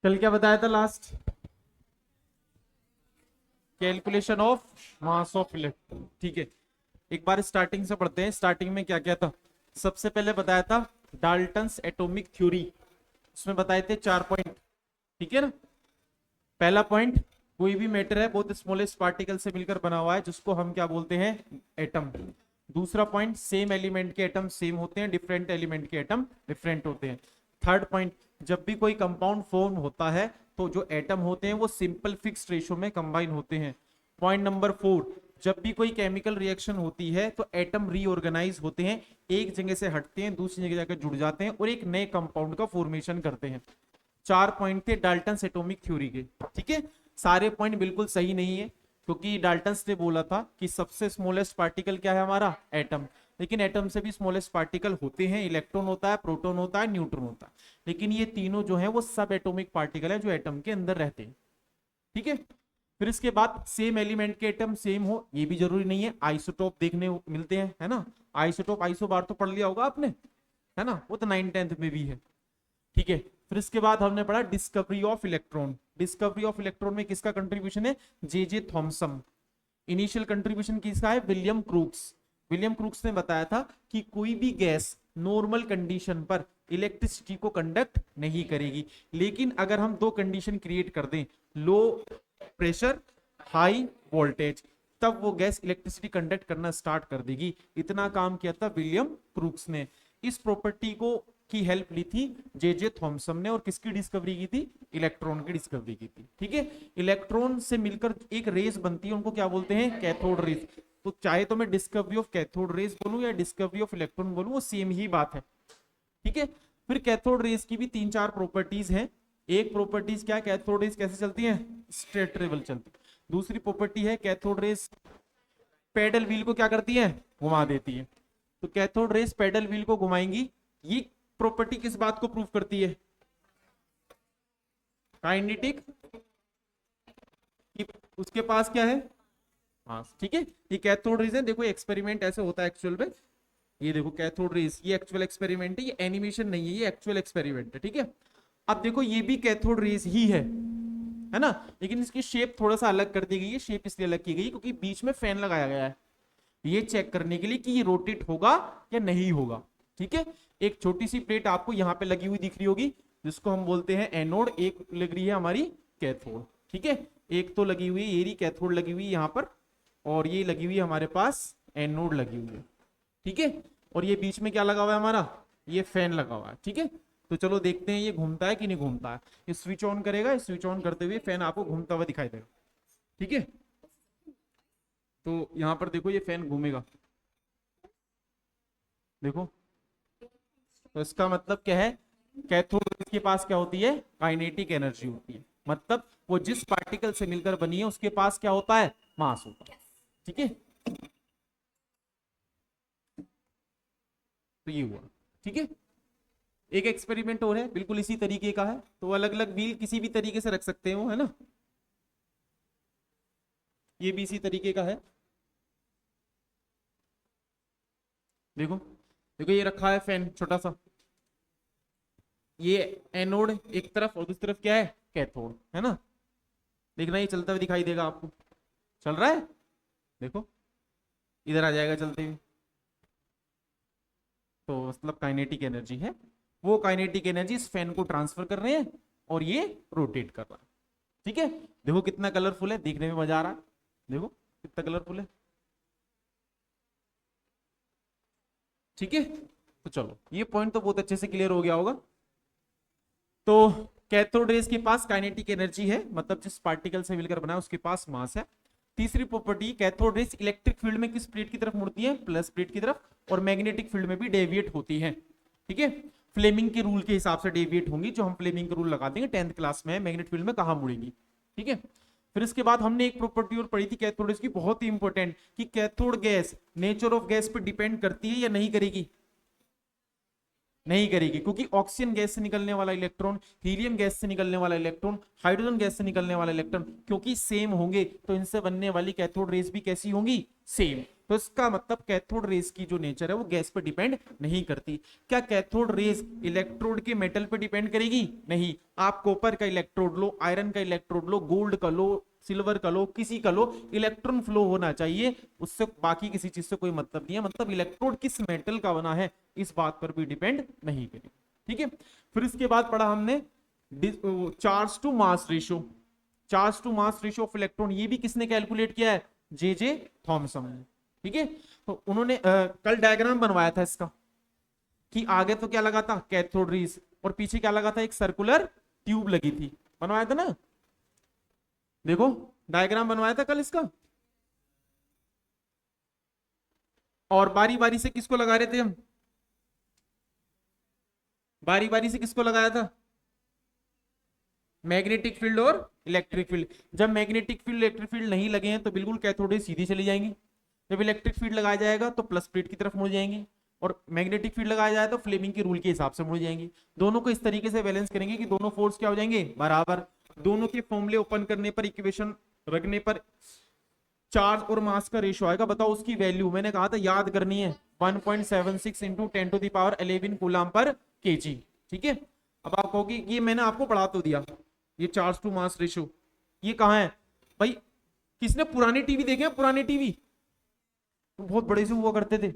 कल क्या बताया था last? Calculation of mass of electron. ठीक है, एक बार स्टार्टिंग से पढ़ते हैं। स्टार्टिंग में क्या क्या था? सबसे पहले बताया था डाल्टन्स एटॉमिक थ्योरी। उसमें बताए थे 4 पॉइंट। ठीक है ना? पहला पॉइंट, कोई भी मैटर है बहुत स्मॉलेस्ट पार्टिकल से मिलकर बना हुआ है, जिसको हम क्या बोलते हैं? एटम। दूसरा पॉइंट, सेम एलिमेंट के एटम सेम होते हैं, डिफरेंट एलिमेंट के एटम डिफरेंट होते हैं। थर्ड पॉइंट, जब भी कोई कंपाउंड फॉर्म होता है तो जो एटम होते हैं वो सिंपल फिक्स्ड रेशो में कंबाइन होते हैं। पॉइंट नंबर 4, जब भी कोई केमिकल रिएक्शन होती है तो एटम रीऑर्गेनाइज होते हैं, एक जगह से हटते हैं, दूसरी जगह जाकर जुड़ जाते हैं और एक नए कंपाउंड का फॉर्मेशन करते हैं। 4 पॉइंट थे डाल्टन एटॉमिक थ्योरी के। ठीक है, सारे पॉइंट बिल्कुल सही नहीं है, क्योंकि डाल्टन ने बोला था कि सबसे स्मॉलेस्ट पार्टिकल क्या है हमारा? एटम। लेकिन एटम से भी स्मॉलेस्ट पार्टिकल होते हैं, इलेक्ट्रॉन होता है, प्रोटॉन होता है, न्यूट्रॉन होता है। लेकिन ये तीनों जो है वो सब एटॉमिक पार्टिकल है जो एटम के अंदर रहते हैं। ठीक है, फिर इसके बाद सेम एलिमेंट के एटम सेम हो ये भी जरूरी नहीं है, आइसोटोप देखने मिलते हैं, है ना? आइसोटोप, आइसो बार तो पढ़ लिया होगा आपने, है ना? वो तो 9th-10th में भी है। ठीक है, फिर इसके बाद हमने पढ़ा discovery of electron. Discovery of electron में किसका कंट्रीब्यूशन है? जे जे थॉमसन। इनिशियल कंट्रीब्यूशन किसका है? William crooks. विलियम क्रूक्स ने बताया था कि कोई भी गैस नॉर्मल कंडीशन पर इलेक्ट्रिसिटी को कंडक्ट नहीं करेगी, लेकिन अगर हम दो कंडीशन क्रिएट कर दें, लो प्रेशर, हाई वोल्टेज, तब वो गैस इलेक्ट्रिसिटी कंडक्ट करना स्टार्ट कर देगी। इतना काम किया था विलियम क्रूक्स ने। इस प्रॉपर्टी को की हेल्प ली थी जे जे थॉमसन ने, और किसकी डिस्कवरी की थी? इलेक्ट्रॉन की डिस्कवरी की थी। ठीक है, इलेक्ट्रॉन से मिलकर एक रेस बनती है, उनको क्या बोलते हैं? Cathode rays. तो चाहे तो मैं डिस्कवरी ऑफ कैथोड रेस बोलूं या डिस्कवरी ऑफ इलेक्ट्रॉन बोलूं, वो सेम ही बात है। ठीक है, फिर कैथोड रेस की भी 3-4 प्रॉपर्टीज हैं। एक प्रॉपर्टीज क्या है? कैथोड रेस कैसे चलती है? स्ट्रेट ट्रेवल चलती है। दूसरी प्रॉपर्टी है कैथोड रेस पेडल व्हील को क्या करती है? घुमा देती है। तो कैथोड रेस पेडल व्हील को घुमाएंगी। ये प्रॉपर्टी किस बात को प्रूव करती है? काइनेटिक, कि उसके पास क्या है? मास। ठीक है, ये कैथोड रेस है। देखो एक्सपेरिमेंट ऐसे होता है एक्चुअल में। ये देखो कैथोड रेस, ये एक्चुअल एक्सपेरिमेंट है, ये एनिमेशन नहीं है, ये एक्चुअल एक्सपेरिमेंट है। ठीक है, अब देखो ये भी कैथोड रेस ही है ना? लेकिन इसकी शेप थोड़ा सा अलग कर दी गई है। शेप इसलिए अलग की गई क्योंकि बीच में फैन लगाया गया है, ये चेक करने के लिए कि ये रोटेट होगा या नहीं होगा। ठीक है, एक छोटी सी प्लेट आपको यहाँ पे लगी हुई दिख रही होगी, जिसको हम बोलते हैं एनोड, एक लग रही है हमारी कैथोड। ठीक है, एक तो लगी हुई है ये रही कैथोड लगी हुई है यहाँ पर, और ये लगी हुई है हमारे पास एनोड लगी हुई है। ठीक है, और ये बीच में क्या लगा हुआ है हमारा? ये फैन लगा हुआ है। ठीक है, तो चलो देखते हैं ये घूमता है कि नहीं घूमता है। ये स्विच ऑन करेगा, स्विच ऑन करते हुए फैन आपको घूमता हुआ दिखाई देगा। ठीक है, तो यहां पर देखो ये फैन घूमेगा, देखो। तो इसका मतलब क्या है? कैथोड के पास क्या होती है? काइनेटिक एनर्जी होती है। मतलब वो जिस पार्टिकल से मिलकर बनी है उसके पास क्या होता है? मास होता है। ठीक है, तो ये हुआ। ठीक है, एक एक्सपेरिमेंट और है बिल्कुल इसी तरीके का है, तो अलग अलग व्हील किसी भी तरीके से रख सकते हो, है ना? ये भी इसी तरीके का है। देखो, देखो ये रखा है फैन छोटा सा, ये एनोड एक तरफ और दूसरी तरफ क्या है? कैथोड, है ना? देखना ये चलता हुआ दिखाई देगा आपको। चल रहा है, देखो इधर आ जाएगा चलते हुए। तो मतलब काइनेटिक एनर्जी है, वो काइनेटिक एनर्जी इस फैन को ट्रांसफर कर रहे हैं और ये रोटेट कर रहा है। ठीक है, देखो कितना कलरफुल है, देखने में मजा आ रहा है। देखो कितना कलरफुल है। ठीक है, तो चलो ये पॉइंट तो बहुत अच्छे से क्लियर हो गया होगा। तो कैथोड रेस के पास काइनेटिक एनर्जी है, मतलब जिस पार्टिकल से मिलकर बना है उसके पास मास है। तीसरी property, cathode rays electric field में किस प्लेट की तरफ मुड़ती है? प्लस प्लेट की तरफ, और मैग्नेटिक फील्ड में भी डेविएट होती है। ठीक है, फ्लेमिंग के रूल के हिसाब से डेविएट होंगी, जो हम फ्लेमिंग के रूल लगा देंगे 10th क्लास में, मैग्नेट फील्ड में कहां मुड़ेंगी। ठीक है, फिर इसके बाद हमने एक प्रॉपर्टी और पढ़ी थी कैथोड रेस की, बहुत ही इंपॉर्टेंट, कि cathode gas nature of gas पर डिपेंड करती है या नहीं करेगी? नहीं करेगी, क्योंकि ऑक्सीजन गैस से निकलने वाला इलेक्ट्रॉन, हीलियम गैस से निकलने वाला इलेक्ट्रॉन, हाइड्रोजन गैस से निकलने वाला इलेक्ट्रॉन क्योंकि सेम होंगे, तो इनसे बनने वाली कैथोड रेस भी कैसी होंगी? सेम। तो इसका मतलब कैथोड रेस की जो नेचर है वो गैस पे डिपेंड नहीं करती। क्या कैथोड रेस इलेक्ट्रोड के मेटल पे डिपेंड करेगी? नहीं। आप कॉपर का इलेक्ट्रोड लो, आयरन का इलेक्ट्रोड लो, गोल्ड का लो, सिल्वर का लो, किसी का लो, इलेक्ट्रॉन फ्लो होना चाहिए, उससे बाकी किसी चीज से कोई मतलब नहीं है। मतलब इलेक्ट्रोड किस मेटल का बना है इस बात पर भी डिपेंड नहीं करेगी। ठीक है। फिर इसके बाद पढ़ा हमने charge to mass ratio. Charge to mass ratio of electron, ये भी किसने कैलकुलेट किया है? जे थॉमसन ने। ठीक है। तो उन्होंने कल डायग्राम बनवाया था इसका कि आगे तो क्या लगा था? कैथोड रेज, और पीछे क्या लगा था? एक सर्कुलर ट्यूब लगी थी। बनवाया था ना? देखो डायग्राम बनवाया था कल इसका। और बारी बारी से किसको लगा रहे थे हम? बारी बारी से किसको लगाया था? मैग्नेटिक फील्ड और इलेक्ट्रिक फील्ड। जब मैग्नेटिक फील्ड इलेक्ट्रिक फील्ड नहीं लगे हैं तो बिल्कुल कैथोड सीधी चली जाएंगी। जब इलेक्ट्रिक फील्ड लगाया जाएगा तो प्लस प्लेट की तरफ मुड़ जाएंगे, और मैग्नेटिक फील्ड लगाया जाए तो फ्लेमिंग के रूल के हिसाब से मुड़ जाएंगे। दोनों को इस तरीके से बैलेंस करेंगे कि दोनों फोर्स क्या हो जाएंगे? बराबर। दोनों के फॉर्मूले ओपन करने पर, इक्वेशन रखने पर चार्ज और मास का रेशियो आएगा। बताओ उसकी वैल्यू, मैंने कहा था याद करनी है, 1.76 इंटू 10⁻11 कूलम पर केजी। ठीक है। अब आप कहोगे ये मैंने आपको पढ़ा तो दिया, ये चार्ज टू मास रेशियो ये कहाँ है भाई? किसने पुराने टीवी देखे हैं? पुराने टीवी तो बहुत बड़े से हुआ करते थे।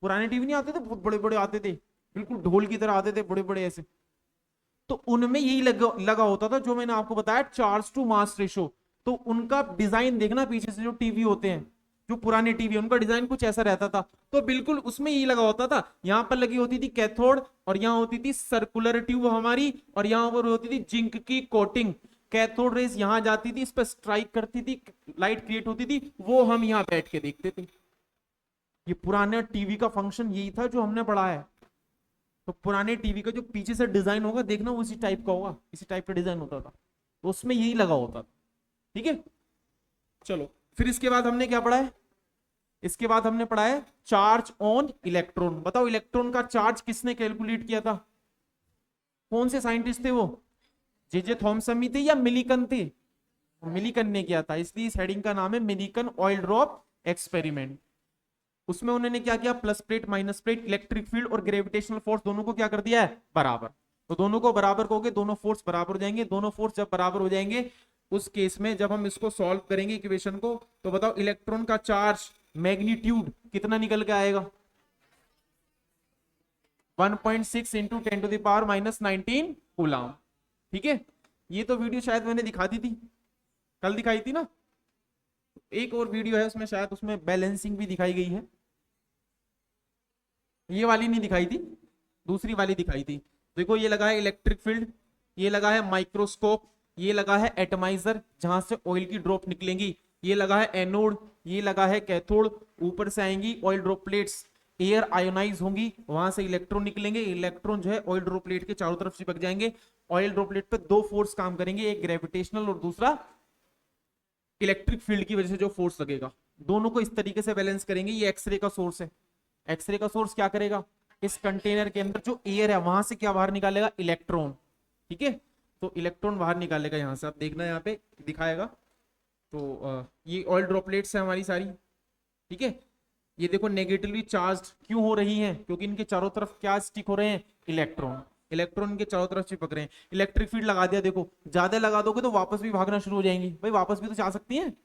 पुराने टीवी नहीं आते थे, बहुत बड़े बड़े आते थे, बिल्कुल ढोल की तरह आते थे, बड़े बड़े ऐसे। तो उनमें यही लगा होता था जो मैंने आपको बताया, चार्ज टू मास रेशो। तो उनका डिजाइन देखना, पीछे से जो टीवी होते हैं, जो पुराने टीवी, उनका डिजाइन कुछ ऐसा रहता था। तो बिल्कुल उसमें यही लगा होता था। यहां पर लगी होती थी कैथोड, और यहां होती थी सर्कुलर ट्यूब हमारी, और यहां पर होती थी जिंक की कोटिंग। कैथोड रेस यहां जाती थी, इस पर स्ट्राइक करती थी, लाइट क्रिएट होती थी, वो हम यहां बैठ के देखते थे। ये पुराने टीवी का फंक्शन यही था जो हमने पढ़ा है। तो पुराने टीवी का जो पीछे से डिजाइन होगा देखना, वो इसी टाइप का होगा, इसी टाइप का डिजाइन होता था, तो उसमें यही लगा होता था। ठीक है। चलो फिर इसके बाद हमने क्या पढ़ा है? इसके बाद हमने पढ़ा है चार्ज ऑन इलेक्ट्रॉन। बताओ इलेक्ट्रॉन का चार्ज किसने कैलकुलेट किया था? कौन से साइंटिस्ट थे वो? जे थॉमसन थे या मिलिकन थे? मिलिकन ने किया था, इसलिए इस हेडिंग का नाम है मिलिकन ऑयल ड्रॉप एक्सपेरिमेंट। उसमें उन्होंने क्या किया? Plus plate minus plate, electric field और ग्रेविटेशनल फोर्स दोनों को क्या कर दिया है? बराबर। तो दोनों को बराबर कहोगे, दोनों फोर्स बराबर हो जाएंगे। दोनों फोर्स जब बराबर हो जाएंगे, उस केस में जब हम इसको सॉल्व करेंगे इक्वेशन को, तो बताओ इलेक्ट्रॉन का चार्ज मैग्नीट्यूड कितना निकल के आएगा? 1.6 इंटू 10⁻⁻19 कूलम। ठीक है। ये तो वीडियो शायद मैंने दिखा दी थी, कल दिखाई थी ना? एक और वीडियो है उसमें, शायद उसमें बैलेंसिंग भी दिखाई गई है। ये वाली नहीं दिखाई थी, दूसरी वाली दिखाई थी। देखो ये लगा है इलेक्ट्रिक फील्ड, ये लगा है माइक्रोस्कोप, ये लगा है एटमाइजर जहां से ऑयल की ड्रॉप निकलेंगी, ये लगा है एनोड, ये लगा है कैथोड। ऊपर से आएंगी ऑयल ड्रॉपलेट्स, एयर आयोनाइज होंगी, वहां से इलेक्ट्रॉन निकलेंगे। इलेक्ट्रॉन जो है ऑयल ड्रॉपलेट के चारों तरफ चिपक जाएंगे। ऑयल ड्रॉपलेट पे दो फोर्स काम करेंगे, एक ग्रेविटेशनल और दूसरा इलेक्ट्रिक फील्ड की वजह से जो फोर्स लगेगा। दोनों को इस तरीके से बैलेंस करेंगे। ये एक्सरे का सोर्स है। एक्सरे का सोर्स क्या करेगा? इस कंटेनर के अंदर जो एयर है वहां से क्या बाहर निकालेगा? इलेक्ट्रॉन। ठीक है। तो इलेक्ट्रॉन बाहर निकालेगा, यहां से आप देखना, यहाँ पे दिखाएगा। तो ये ऑयल ड्रॉपलेट्स है हमारी सारी। ठीक है। ये देखो नेगेटिवली चार्ज क्यों हो रही हैं? क्योंकि इनके चारों तरफ क्या स्टिक हो रहे हैं? इलेक्ट्रॉन। इलेक्ट्रॉन इनके चारों तरफ चिपक रहे हैं। इलेक्ट्रिक फील्ड लगा दिया, देखो ज्यादा लगा दोगे तो वापस भी भागना शुरू हो जाएंगी। भाई वापस भी तो जा सकती हैं।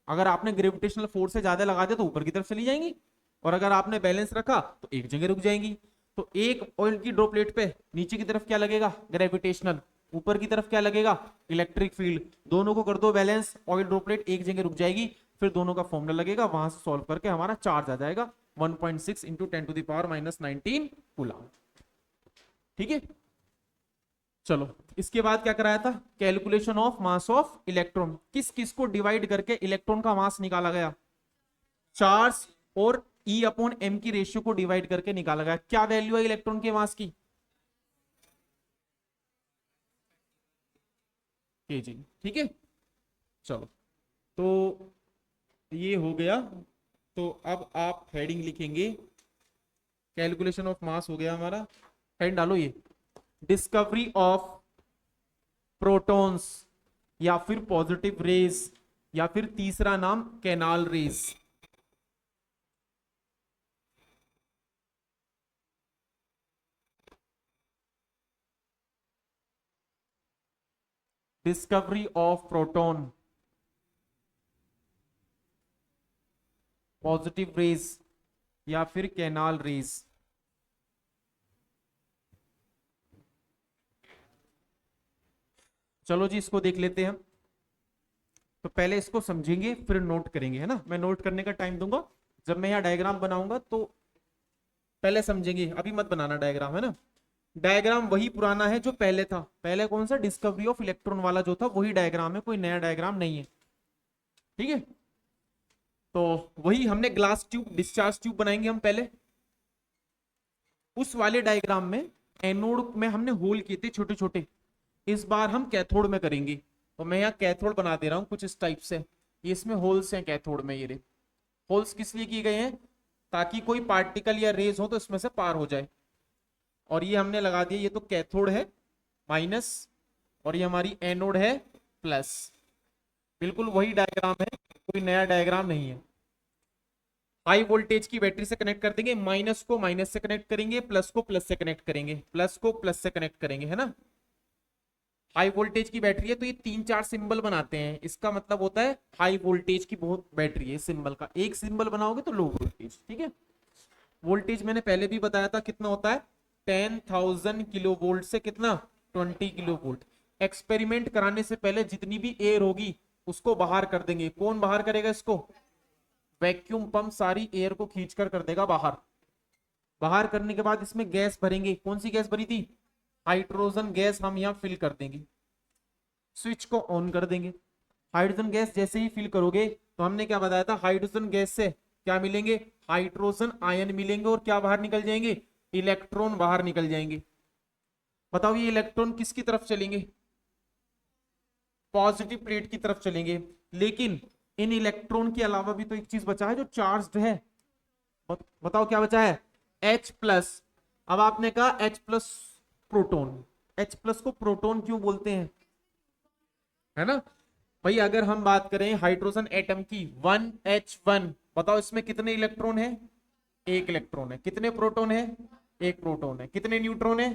अगर आपने ग्रेविटेशनल फोर्स से ज्यादा लगा दिया तो ऊपर की तरफ चली जाएंगी, और अगर आपने बैलेंस रखा तो एक जगह रुक जाएंगी। तो एक ऑयल की ड्रॉपलेट पे नीचे की तरफ क्या लगेगा? ग्रेविटेशनल। ऊपर की तरफ क्या लगेगा? Electric field. दोनों को कर दो बैलेंस, ऑयल ड्रॉपलेट एक जगह रुक जाएगी, फिर दोनों का फॉर्मूला लगेगा, वहां से सॉल्व करके हमारा चार्ज आ जाएगा 1.6 इंटू 10⁻⁻19 कूलम। ठीक है। चलो इसके बाद क्या कराया था? Calculation of mass of electron. किस किस को डिवाइड करके इलेक्ट्रॉन का मास निकाला गया? चार्ज और E अपॉन एम की रेशियो को डिवाइड करके निकाला गया। क्या वैल्यू है इलेक्ट्रॉन के मास की? केजी। ठीक है। चलो तो ये हो गया। तो अब आप हेडिंग लिखेंगे, कैलकुलेशन ऑफ मास हो गया हमारा। हेड डालो ये, डिस्कवरी ऑफ प्रोटॉन्स, या फिर पॉजिटिव रेज, या फिर तीसरा नाम canal raise. Discovery of proton, positive raise या फिर कैनाल रेज। चलो जी इसको देख लेते हैं। तो पहले इसको समझेंगे फिर नोट करेंगे, है ना। मैं नोट करने का टाइम दूंगा, जब मैं यहाँ डायग्राम बनाऊंगा तो पहले समझेंगे, अभी मत बनाना डायग्राम, है ना। डायग्राम वही पुराना है जो पहले था। पहले कौन सा, डिस्कवरी ऑफ इलेक्ट्रॉन वाला जो था वही डायग्राम है, कोई नया डायग्राम नहीं है, ठीक है। तो वही हमने ग्लास ट्यूब, डिस्चार्ज ट्यूब बनाएंगे हम पहले। उस वाले डायग्राम में एनोड में हमने होल किए थे छोटे छोटे, इस बार हम कैथोड में करेंगे। तो मैं यहाँ कैथोड बना दे रहा हूँ कुछ इस टाइप से, ये इसमें होल्स हैं कैथोड में। ये होल्स किस लिए किए गए हैं, ताकि कोई पार्टिकल या रेज हो तो इसमें से पार हो जाए। और ये हमने लगा दिया, ये तो कैथोड है माइनस, और ये हमारी एनोड है प्लस। बिल्कुल वही डायग्राम है, कोई नया डायग्राम नहीं है। हाई वोल्टेज की बैटरी से कनेक्ट कर देंगे, माइनस को माइनस से कनेक्ट करेंगे, प्लस को प्लस से कनेक्ट करेंगे, प्लस को प्लस से कनेक्ट करेंगे, है ना। हाई वोल्टेज की बैटरी है तो ये 3-4 सिंबल बनाते हैं, इसका मतलब होता है हाई वोल्टेज की बहुत बैटरी है। सिंबल का एक सिंबल बनाओगे तो लो वोल्टेज, ठीक है। वोल्टेज मैंने पहले भी बताया था कितना होता है, 10,000 किलो वोल्ट से कितना, 20 किलो वोल्ट। एक्सपेरिमेंट कराने से पहले जितनी भी एयर होगी उसको बाहर कर देंगे। कौन बाहर करेगा इसको, वैक्यूम पंप सारी एयर को खींच कर देगा बाहर। बाहर करने के बाद इसमें गैस भरेंगे, कौन सी गैस भरी थी, हाइड्रोजन गैस हम यहाँ फिल कर देंगे। स्विच को ऑन कर देंगे। हाइड्रोजन गैस जैसे ही फिल करोगे तो हमने क्या बताया था, हाइड्रोजन गैस से क्या मिलेंगे, हाइड्रोजन आयन मिलेंगे, और क्या बाहर निकल जाएंगे, इलेक्ट्रॉन बाहर निकल जाएंगे। बताओ ये इलेक्ट्रॉन किसकी तरफ चलेंगे, पॉजिटिव प्लेट की तरफ चलेंगे। लेकिन इन इलेक्ट्रॉन के अलावा भी तो एक चीज बचा है जो चार्ज्ड है। बताओ क्या बचा है, H प्लस। अब आपने कहा H plus proton, H plus को प्रोटोन क्यों बोलते हैं, है ना भाई। अगर हम बात करें हाइड्रोजन एटम की 1H1, बताओ इसमें कितने इलेक्ट्रॉन है, एक इलेक्ट्रॉन है। कितने प्रोटॉन है, एक प्रोटॉन है। कितने न्यूट्रॉन है,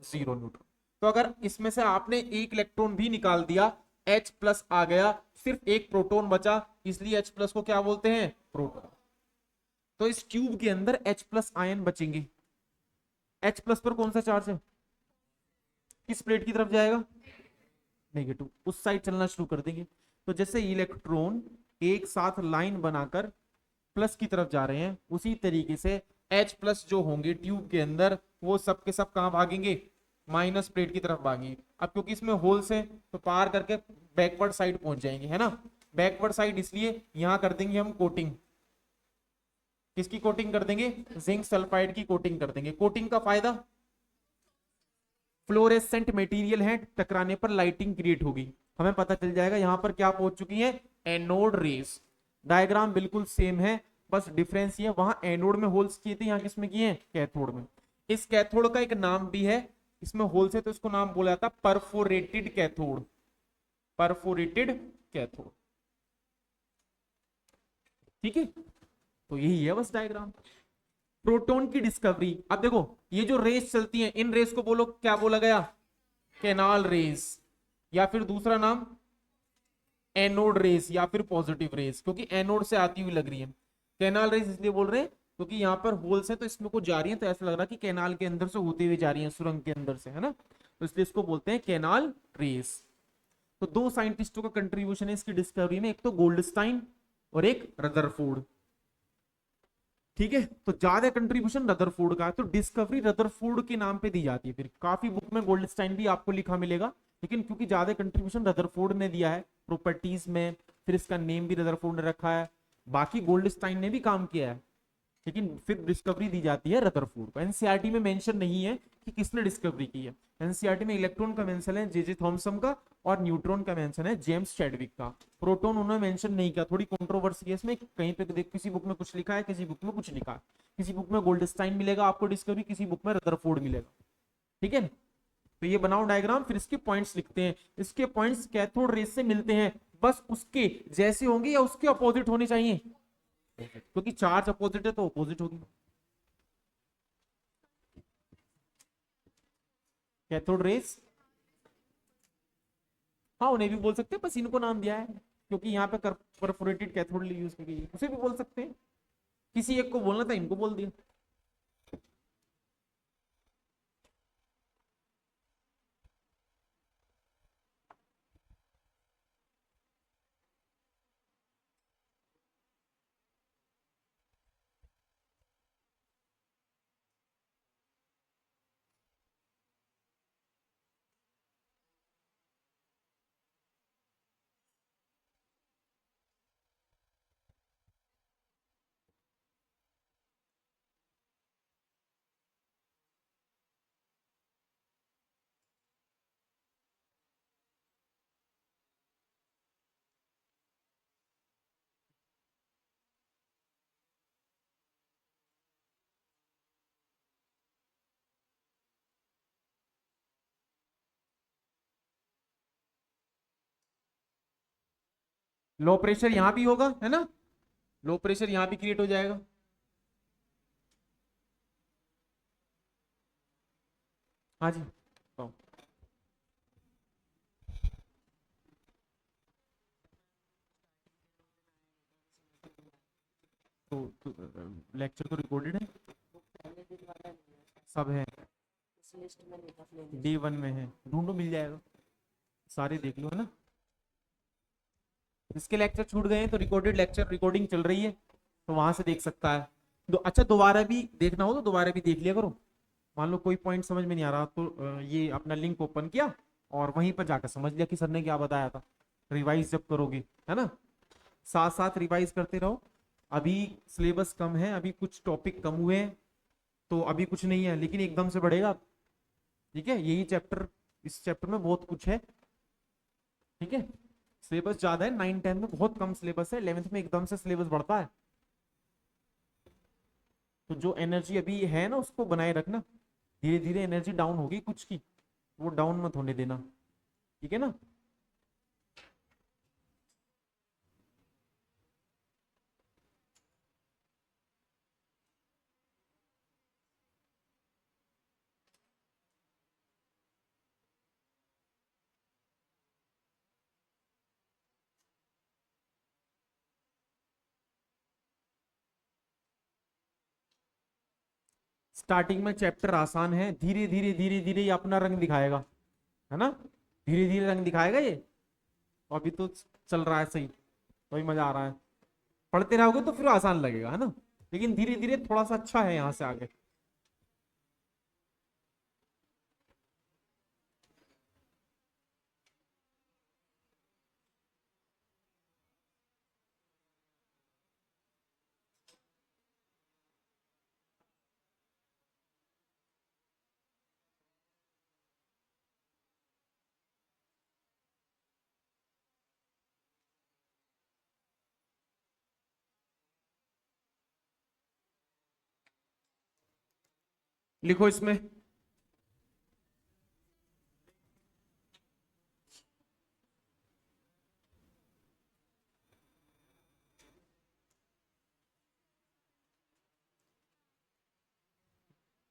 0 न्यूट्रॉन। तो अगर इसमें से आपने एक इलेक्ट्रॉन भी निकाल दिया, H प्लस आ गया, सिर्फ एक प्रोटॉन बचा, इसलिए H प्लस को क्या बोलते हैं, प्रोटॉन। तो इस ट्यूब के अंदर H प्लस आयन बचेंगे। H प्लस पर कौन सा चार्ज है, किस प्लेट की तरफ जाएगा, नेगेटिव, उस साइड चलना शुरू कर देंगे। तो जैसे इलेक्ट्रॉन एक साथ लाइन बनाकर प्लस की तरफ जा रहे हैं, उसी तरीके से H प्लस जो होंगे ट्यूब के अंदर वो सब के सब कहां भागेंगे, माइनस प्लेट की तरफ भागेंगे। अब क्योंकि इसमें होल्स है तो पार करके बैकवर्ड साइड पहुंच जाएंगे, है ना। बैकवर्ड साइड इसलिए यहां कर देंगे हम कोटिंग, किसकी कोटिंग कर देंगे, जिंक सल्फाइड की कोटिंग कर देंगे। कोटिंग का फायदा, फ्लोरेसेंट मटेरियल है, टकराने पर लाइटिंग क्रिएट होगी, हमें पता चल जाएगा यहां पर क्या पहुंच चुकी है, एनोड रेस। डायग्राम बिल्कुल सेम है, बस डिफरेंस ये, वहां एनोड में होल्स किए थे, यहाँ किसमें किए हैं, कैथोड में। इस कैथोड का एक नाम भी है, इसमें होल्स है तो इसको नाम बोला जाता है परफोरेटेड कैथोड, परफोरेटेड कैथोड, ठीक है। तो यही है बस डायग्राम। प्रोटॉन की डिस्कवरी, अब देखो ये जो रेस चलती हैं, इन रेस को बोलो क्या बोला गया, कैनाल रेस, या फिर दूसरा नाम एनोड रेस, या फिर पॉजिटिव रेस, क्योंकि एनोड से आती हुई लग रही है। कैनाल रेस इसलिए बोल रहे हैं क्योंकि यहाँ पर होल्स है तो इसमें कुछ जा रही है, तो ऐसा लग रहा है कि कैनाल के अंदर से होते हुए जा रही है, सुरंग के अंदर से, है ना। तो इसलिए इसको बोलते हैं कैनाल रेस। तो दो साइंटिस्टों का कंट्रीब्यूशन है इसकी डिस्कवरी में, एक तो गोल्डस्टाइन और एक रदरफोर्ड, ठीक है। तो ज्यादा कंट्रीब्यूशन रदरफोर्ड का है, तो डिस्कवरी रदरफोर्ड के नाम पे दी जाती है। फिर काफी बुक में गोल्डस्टाइन भी आपको लिखा मिलेगा, लेकिन क्योंकि ज्यादा कंट्रीब्यूशन रदरफोर्ड ने दिया है प्रॉपर्टीज में, फिर इसका नेम भी रदरफोर्ड ने रखा है। बाकी गोल्डस्टाइन ने भी काम किया है, लेकिन फिर डिस्कवरी दी जाती है रदरफोर्ड को। एनसीईआरटी में मेंशन नहीं है कि किसने डिस्कवरी की है। एनसीईआरटी में इलेक्ट्रॉन का मेंशन है जे थॉमसन का, और न्यूट्रॉन का मेंशन है जेम्स चैडविक का। प्रोटॉन उन्होंने मेंशन नहीं किया, थोड़ी कंट्रोवर्सी है इसमें, कहीं पे देख, किसी बुक में कुछ लिखा है, किसी बुक में कुछ लिखा है। किसी बुक में गोल्डस्टाइन मिलेगा आपको डिस्कवरी, किसी बुक में रदरफोर्ड मिलेगा, ठीक है। तो ये बनाओ डायग्राम, फिर इसके पॉइंट्स लिखते हैं। इसके पॉइंट्स कैथोड रेस से मिलते हैं, बस उसके जैसे होंगे या उसके अपोजिट होने चाहिए, क्योंकि चार्ज अपोजिट है तो अपोजिट होगी। कैथोड रेस, हाँ उन्हें भी बोल सकते हैं, बस इनको नाम दिया है क्योंकि यहाँ पे परफोरेटेड कैथोड यूज की गई है, उसे भी बोल सकते हैं। किसी एक को बोलना था, इनको बोल दिया। लो प्रेशर यहाँ भी होगा, है ना, लो प्रेशर यहाँ भी क्रिएट हो जाएगा। हाँ जी, तो लेक्चर तो रिकॉर्डेड है, सब है, D1 में है, ढूंढो मिल जाएगा, सारे देख लो, है ना। जिसके लेक्चर छूट गए हैं तो रिकॉर्डेड लेक्चर रिकॉर्डिंग चल रही है, तो वहां से देख सकता है। अच्छा दोबारा भी देखना हो तो दोबारा भी देख लिया करो। मान लो कोई पॉइंट समझ में नहीं आ रहा तो ये अपना लिंक ओपन किया और वहीं पर जाकर समझ लिया कि सर ने क्या बताया था। रिवाइज जब करोगे, है ना, साथ साथ रिवाइज करते रहो। अभी सिलेबस कम है, अभी कुछ टॉपिक कम हुए हैं, तो अभी कुछ नहीं है, लेकिन एकदम से बढ़ेगा। ठीक है, यही चैप्टर, इस चैप्टर में बहुत कुछ है। ठीक है, सिलेबस ज्यादा है, 9 10 में बहुत कम सिलेबस है, 11th में एकदम से सिलेबस बढ़ता है। तो जो एनर्जी अभी है ना उसको बनाए रखना, धीरे धीरे एनर्जी डाउन होगी कुछ की, वो डाउन मत होने देना। ठीक है ना। स्टार्टिंग में चैप्टर आसान है, धीरे धीरे धीरे धीरे ये अपना रंग दिखाएगा, है ना, धीरे धीरे रंग दिखाएगा ये। अभी तो चल रहा है सही, वही मजा आ रहा है। पढ़ते रहोगे तो फिर आसान लगेगा, है ना, लेकिन धीरे धीरे थोड़ा सा अच्छा है यहाँ से आगे। लिखो इसमें,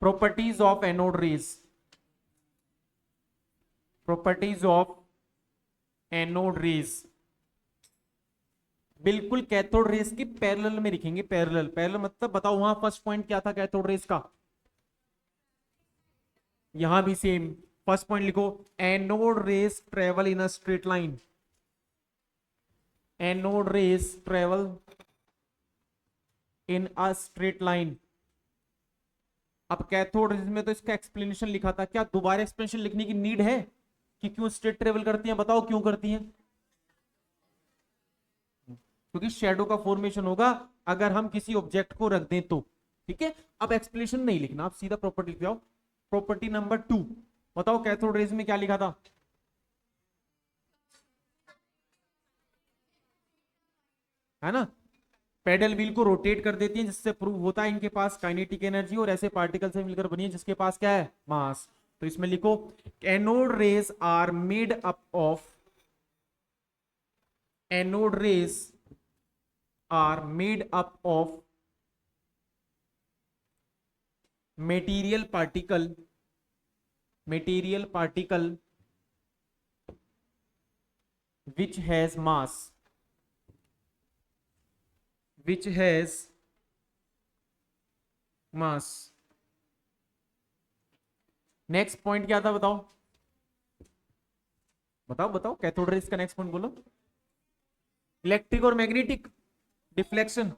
properties of anode raise, properties of anode raise बिल्कुल कैथोड रेस की पैरेलल में लिखेंगे। पैरेलल, पैरेलल मतलब बताओ वहां फर्स्ट पॉइंट क्या था कैथोड रेस का, यहां भी सेम। फर्स्ट पॉइंट लिखो, anode rays travel in a straight line, anode rays travel in a straight line. अब कैथोड रेस में तो इसका एक्सप्लेनेशन लिखा था, क्या दोबारा एक्सप्लेनेशन लिखने की नीड है कि क्यों स्ट्रेट ट्रेवल करती हैं, बताओ क्यों करती हैं। क्योंकि शेडो का फॉर्मेशन होगा अगर हम किसी ऑब्जेक्ट को रख दें तो। ठीक है, अब एक्सप्लेनेशन नहीं लिखना, आप सीधा प्रॉपर्टी लिख जाओ। प्रॉपर्टी नंबर 2, बताओ कैथोड रेज में क्या लिखा था, है ना, पेडल व्हील को रोटेट कर देती है जिससे प्रूव होता है इनके पास काइनेटिक एनर्जी और ऐसे पार्टिकल से मिलकर बनी है जिसके पास क्या है, मास। तो इसमें लिखो, anode rays are made up of, anode rays are made up of material particle, material particle which has mass, which has mass। Next point क्या था बताओ, बताओ बताओ, कैथोड रेज का नेक्स्ट पॉइंट बोलो। इलेक्ट्रिक और मैग्नेटिक डिफ्लेक्शन,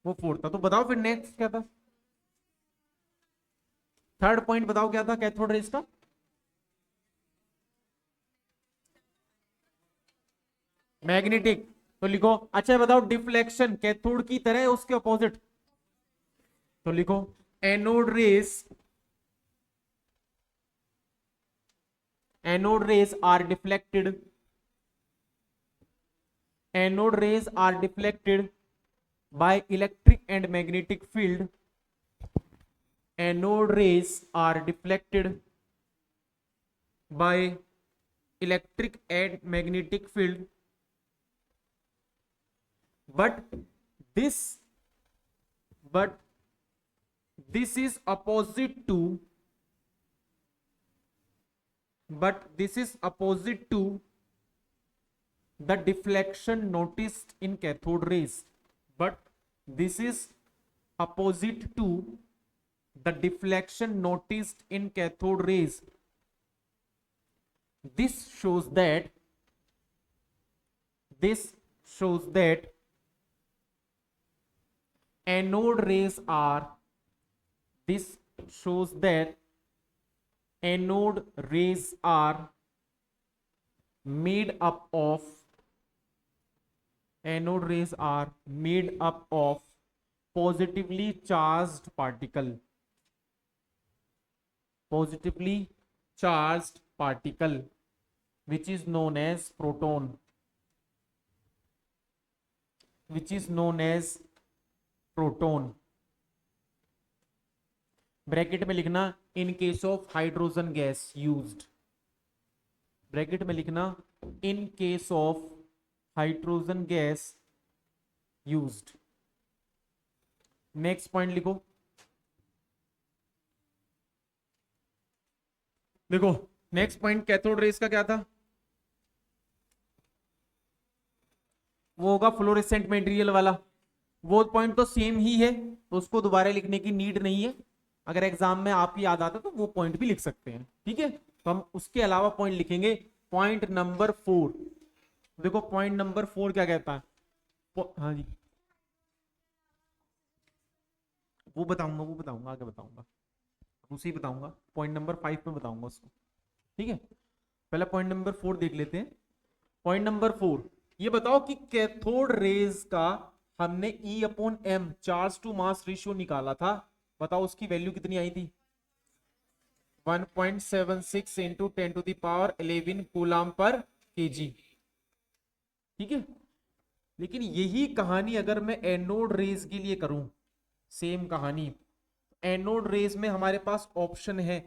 वो fourth था। तो बताओ फिर नेक्स्ट क्या था, थर्ड पॉइंट बताओ क्या था कैथोड रेज का। मैग्नेटिक, तो लिखो। अच्छा बताओ डिफ्लेक्शन कैथोड की तरह है उसके अपोजिट, तो लिखो anode rays, anode rays are deflected, anode rays are deflected by electric and magnetic field, anode rays are deflected by electric and magnetic field, but this but this is opposite to, but this is opposite to the deflection noticed in cathode rays, but this is opposite to the deflection noticed in cathode rays। This shows that, this shows that anode rays are, this shows that anode rays are made up of, anode rays are made up of positively charged particle, positively charged particle which is known as proton, which is known as proton। Bracket में लिखना in case of hydrogen gas used, bracket में लिखना in case of hydrogen gas used. Next point लिखो, देखो next point cathode rays का क्या था, वो होगा फ्लोरेसेंट मटेरियल वाला। वो पॉइंट तो सेम ही है, तो उसको दोबारा लिखने की नीड नहीं है। अगर एग्जाम में आप याद आता तो वो पॉइंट भी लिख सकते हैं, ठीक है। तो हम उसके अलावा पॉइंट लिखेंगे। पॉइंट नंबर 4, देखो पॉइंट नंबर 4 क्या कहता है, हाँ जी वो बताऊंगा, वो बताऊंगा आगे बताऊंगा, उसी बताऊंगा, पॉइंट नंबर 5 में बताऊंगा उसको, ठीक है। पहले पॉइंट नंबर 4 देख लेते हैं। पॉइंट नंबर 4 ये बताओ कि कैथोड रेज का हमने E upon M charge to mass ratio निकाला था, बताओ उसकी वैल्यू कितनी आई थी, 1.76 into 10 to the power 11 coulomb पर केजी, ठीक है। लेकिन यही कहानी अगर मैं एनोड रेज के लिए करूं, सेम कहानी, एनोड रेज में हमारे पास ऑप्शन है।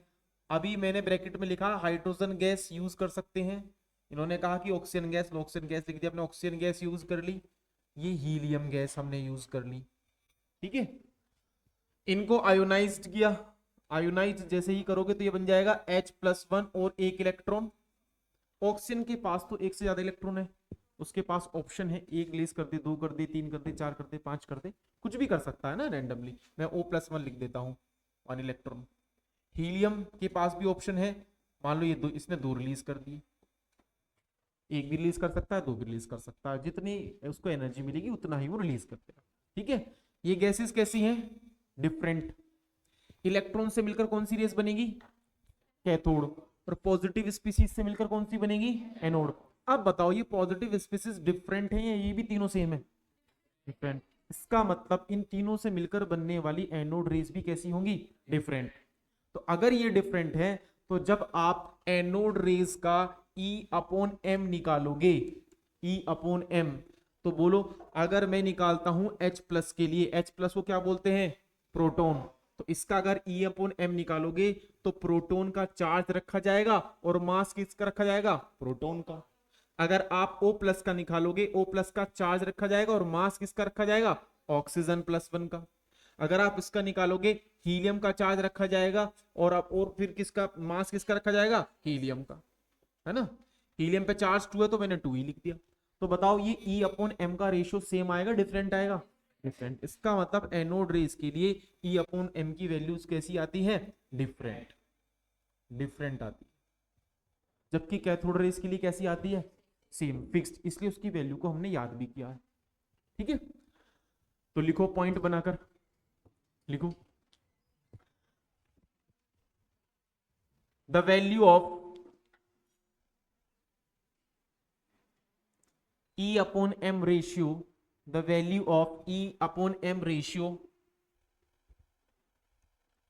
अभी मैंने ब्रैकेट में लिखा हाइड्रोजन गैस यूज कर सकते हैं, इन्होंने कहा कि ऑक्सीजन गैस, ऑक्सीजन गैस लिख दिया, अपने ऑक्सीजन गैस यूज कर ली, ये हीलियम गैस हमने यूज कर ली, ठीक है। इनको आयोनाइज्ड किया, आयोनाइज जैसे ही करोगे तो ये बन जाएगा H+1 और एक इलेक्ट्रॉन। ऑक्सीजन के पास तो एक से ज्यादा इलेक्ट्रॉन है, उसके पास ऑप्शन है एक रिलीज कर दे, 2 कर दे, 3 कर दे, 4 कर दे, 5 कर दे, कुछ भी कर सकता है ना रैंडमली। मैं O+1 लिख देता हूँ, 1 इलेक्ट्रॉन। हीलियम के पास भी ऑप्शन है, मान लो ये इसने 2 रिलीज कर दी, एक भी रिलीज कर सकता है, 2 भी रिलीज कर सकता है, जितनी उसको एनर्जी मिलेगी उतना ही वो रिलीज करते हैं, ठीक है। ये गैसेस कैसी हैं, डिफरेंट। इलेक्ट्रॉन से मिलकर कौन सी रेस बनेगी, कैथोड, और पॉजिटिव स्पीसीज से मिलकर कौन सी बनेगी, एनोड। अब बताओ ये पॉजिटिव स्पीसीज डिफरेंट है या ये भी तीनों सेम है, डिफरेंट। इसका मतलब इन तीनों से मिलकर बनने वाली एनोड रेस भी कैसी होंगी, डिफरेंट। तो अगर ये डिफरेंट है तो जब आप एनोड रेस का E अपॉन एम निकालोगे, E अपॉन एम, तो बोलो अगर मैं निकालता हूं H+ के लिए, H+ को क्या बोलते हैं, प्रोटॉन, तो इसका अगर E अपॉन एम निकालोगे तो प्रोटॉन का चार्ज रखा जाएगा और मास किसका रखा जाएगा, प्रोटॉन का। अगर आप O+ का निकालोगे, O+ का चार्ज रखा जाएगा और मास किसका रखा जाएगा, ऑक्सीजन+1 का। अगर आप इसका निकालोगे, हीलियम का चार्ज रखा जाएगा और फिर किसका मास किसका रखा जाएगा, हीलियम का, है ना। हीलियम पे चार्ज 2 है तो मैंने 2 ही लिख दिया। तो बताओ ये E अपॉन एम का रेशियो सेम आएगा डिफरेंट आएगा? डिफरेंट। इसका मतलब एनोड रेस के लिए E अपॉन एम की वैल्यूज कैसी आती है? डिफरेंट, डिफरेंट आती है। जबकि कैथोड रेस के लिए कैसी आती है? Same, fixed. इसलिए उसकी वैल्यू को हमने याद भी किया है। ठीक है, तो लिखो पॉइंट बनाकर, लिखो the value of E upon m ratio, the value of E upon m ratio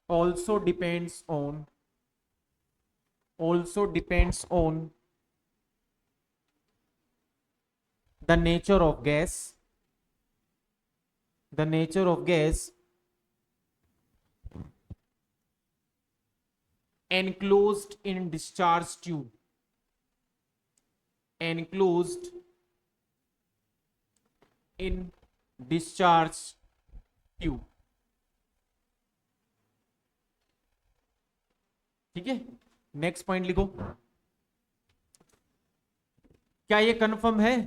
also depends on the nature of gas, the nature of gas enclosed in discharge tube, enclosed in discharge tube। ठीक है, next point लिखो। क्या ये confirm है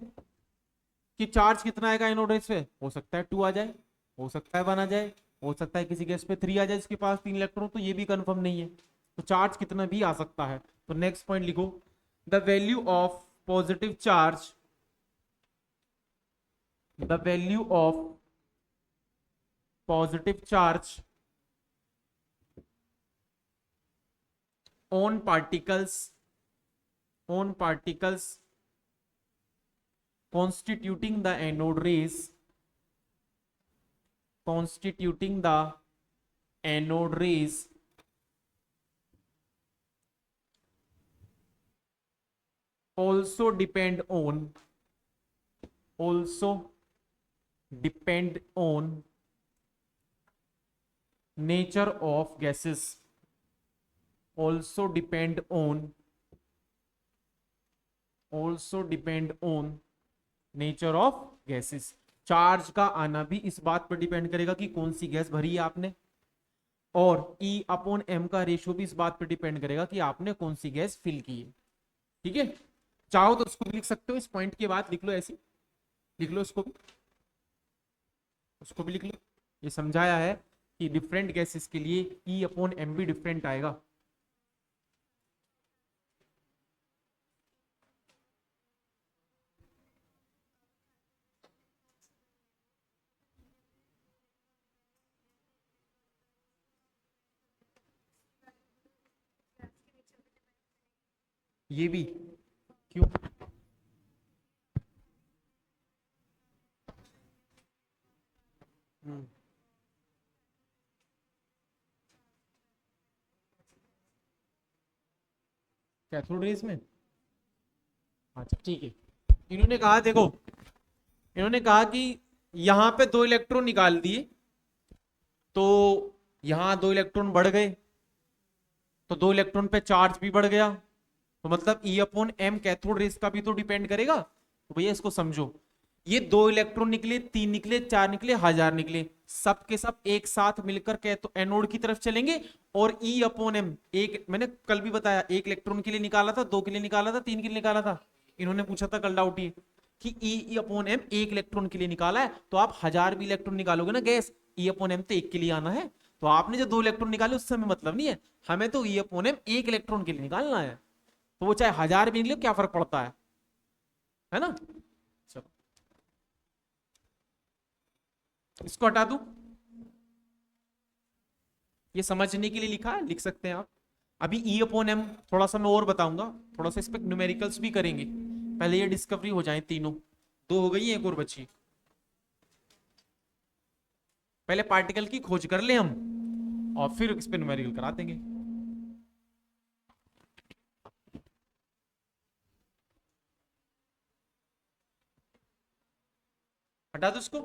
कि charge कितना आएगा anode rays पे? हो सकता है 2 आ जाए, हो सकता है 1 आ जाए, हो सकता है किसी गैस पे 3 आ जाए जिसके पास 3 इलेक्ट्रॉन, तो ये भी कंफर्म नहीं है। तो चार्ज कितना भी आ सकता है। तो नेक्स्ट पॉइंट लिखो the value of positive charge, the value of positive charge on particles, on particles constituting the anode rays, constituting the anode rays also depend on, also depend on nature of gases, also depend on, also depend on nature of gases. Charge का आना भी इस बात पर depend करेगा कि कौन सी gas भरी है आपने, और E अपॉन M का रेशियो भी इस बात पर डिपेंड करेगा कि आपने कौन सी गैस फिल की है। ठीक है, चाहो तो उसको भी लिख सकते हो, इस पॉइंट के बाद लिख लो, ऐसी लिख लो इसको भी, उसको भी लिख लो। ये समझाया है कि डिफरेंट गैसेस के लिए E अपॉन M भी डिफरेंट आएगा। ये भी क्यों? कैथोड रेज में? अच्छा ठीक है, इन्होंने कहा देखो, इन्होंने कहा कि यहां पे 2 इलेक्ट्रॉन निकाल दिए, तो यहां 2 इलेक्ट्रॉन बढ़ गए, तो 2 इलेक्ट्रॉन पे चार्ज भी बढ़ गया, तो मतलब E upon M cathode rays का भी तो डिपेंड करेगा। तो भैया इसको समझो, ये 2 इलेक्ट्रॉन निकले, 3 निकले, 4 निकले, 1000 निकले, सब के सब एक साथ मिलकर के तो एनोड की तरफ चलेंगे। और E अपॉन एम, एक मैंने कल भी बताया, एक इलेक्ट्रॉन के लिए निकाला था, 2 के लिए निकाला था, 3 के लिए निकाला था। इन्होंने पूछा था कल डाउट ये कि E अपॉन एम एक इलेक्ट्रॉन के लिए निकाला है, तो आप 1000 भी इलेक्ट्रॉन निकालोगे ना गैस, E अपॉन एम तो एक के लिए आना है। तो आपने जो 2 इलेक्ट्रॉन निकाले उससे हमें मतलब नहीं है, हमें तो E अपॉन एम एक इलेक्ट्रॉन के लिए निकालना है। तो वो चाहे 1000 भी निकले, क्या फर्क पड़ता है ना? चलो इसको हटा दूं, ये समझने के लिए लिखा है, लिख सकते हैं आप। अभी E अपॉन एम थोड़ा सा मैं और बताऊंगा, थोड़ा सा इस पे न्यूमेरिकल्स भी करेंगे, पहले ये डिस्कवरी हो जाए तीनों। 2 हो गई, एक और बची। पहले पार्टिकल की खोज कर ले हम, और फिर इस पे न्यूमेरिकल करा देंगे। हटा दो इसको।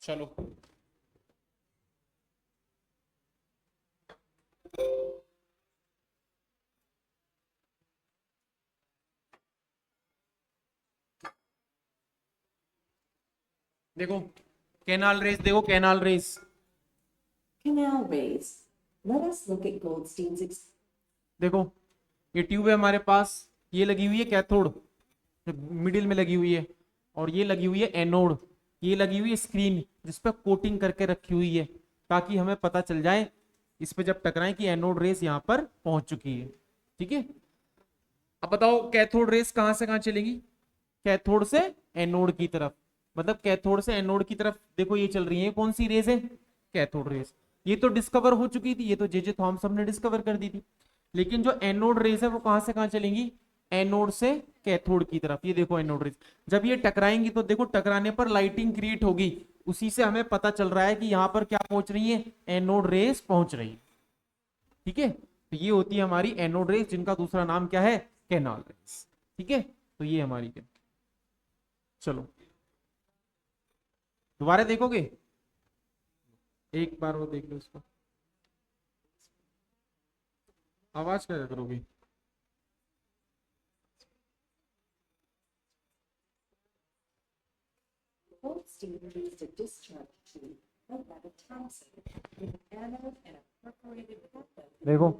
चलो देखो कैनाल रेस, देखो canal rays, Canal rays. Let us look at Goldstein's देखो ये ट्यूब है हमारे पास, ये लगी हुई है कैथोड, मिडिल में लगी हुई है, और ये लगी हुई है एनोड, ये लगी हुई है स्क्रीन जिस पर कोटिंग करके रखी हुई है, ताकि हमें पता चल जाए इस पे जब टकराए कि एनोड रेस यहाँ पर पहुंच चुकी है। ठीक है, अब बताओ कैथोड रेस कहां से कहां चलेगी? कैथोड से एनोड की तरफ, मतलब कैथोड से एनोड की तरफ देखो ये चल रही है, कौन सी रेस है? Cathode rays. ये तो डिस्कवर हो चुकी थी, ये तो जे थॉमसन ने डिस्कवर कर दी थी, लेकिन जो एनोड रेस है वो कहां से कहां चलेंगी? एनोड से कैथोड की तरफ। ये देखो एनोड रेस जब ये टकराएंगी तो देखो टकराने पर लाइटिंग क्रिएट होगी, उसी से हमें पता चल रहा है कि यहां पर क्या पहुंच रही है? एनोड रेस पहुंच रही है। ठीक है, तो ये होती है हमारी एनोड रेस, जिनका दूसरा नाम क्या है? Canal rays. ठीक है, तो ये हमारी क्या, चलो दोबारा देखोगे, एक बार वो देख लो इसको, आवाज क्या करोगे? Goldstein used a discharge tube like that of Thomson with an anode and a perforated cathode. देखो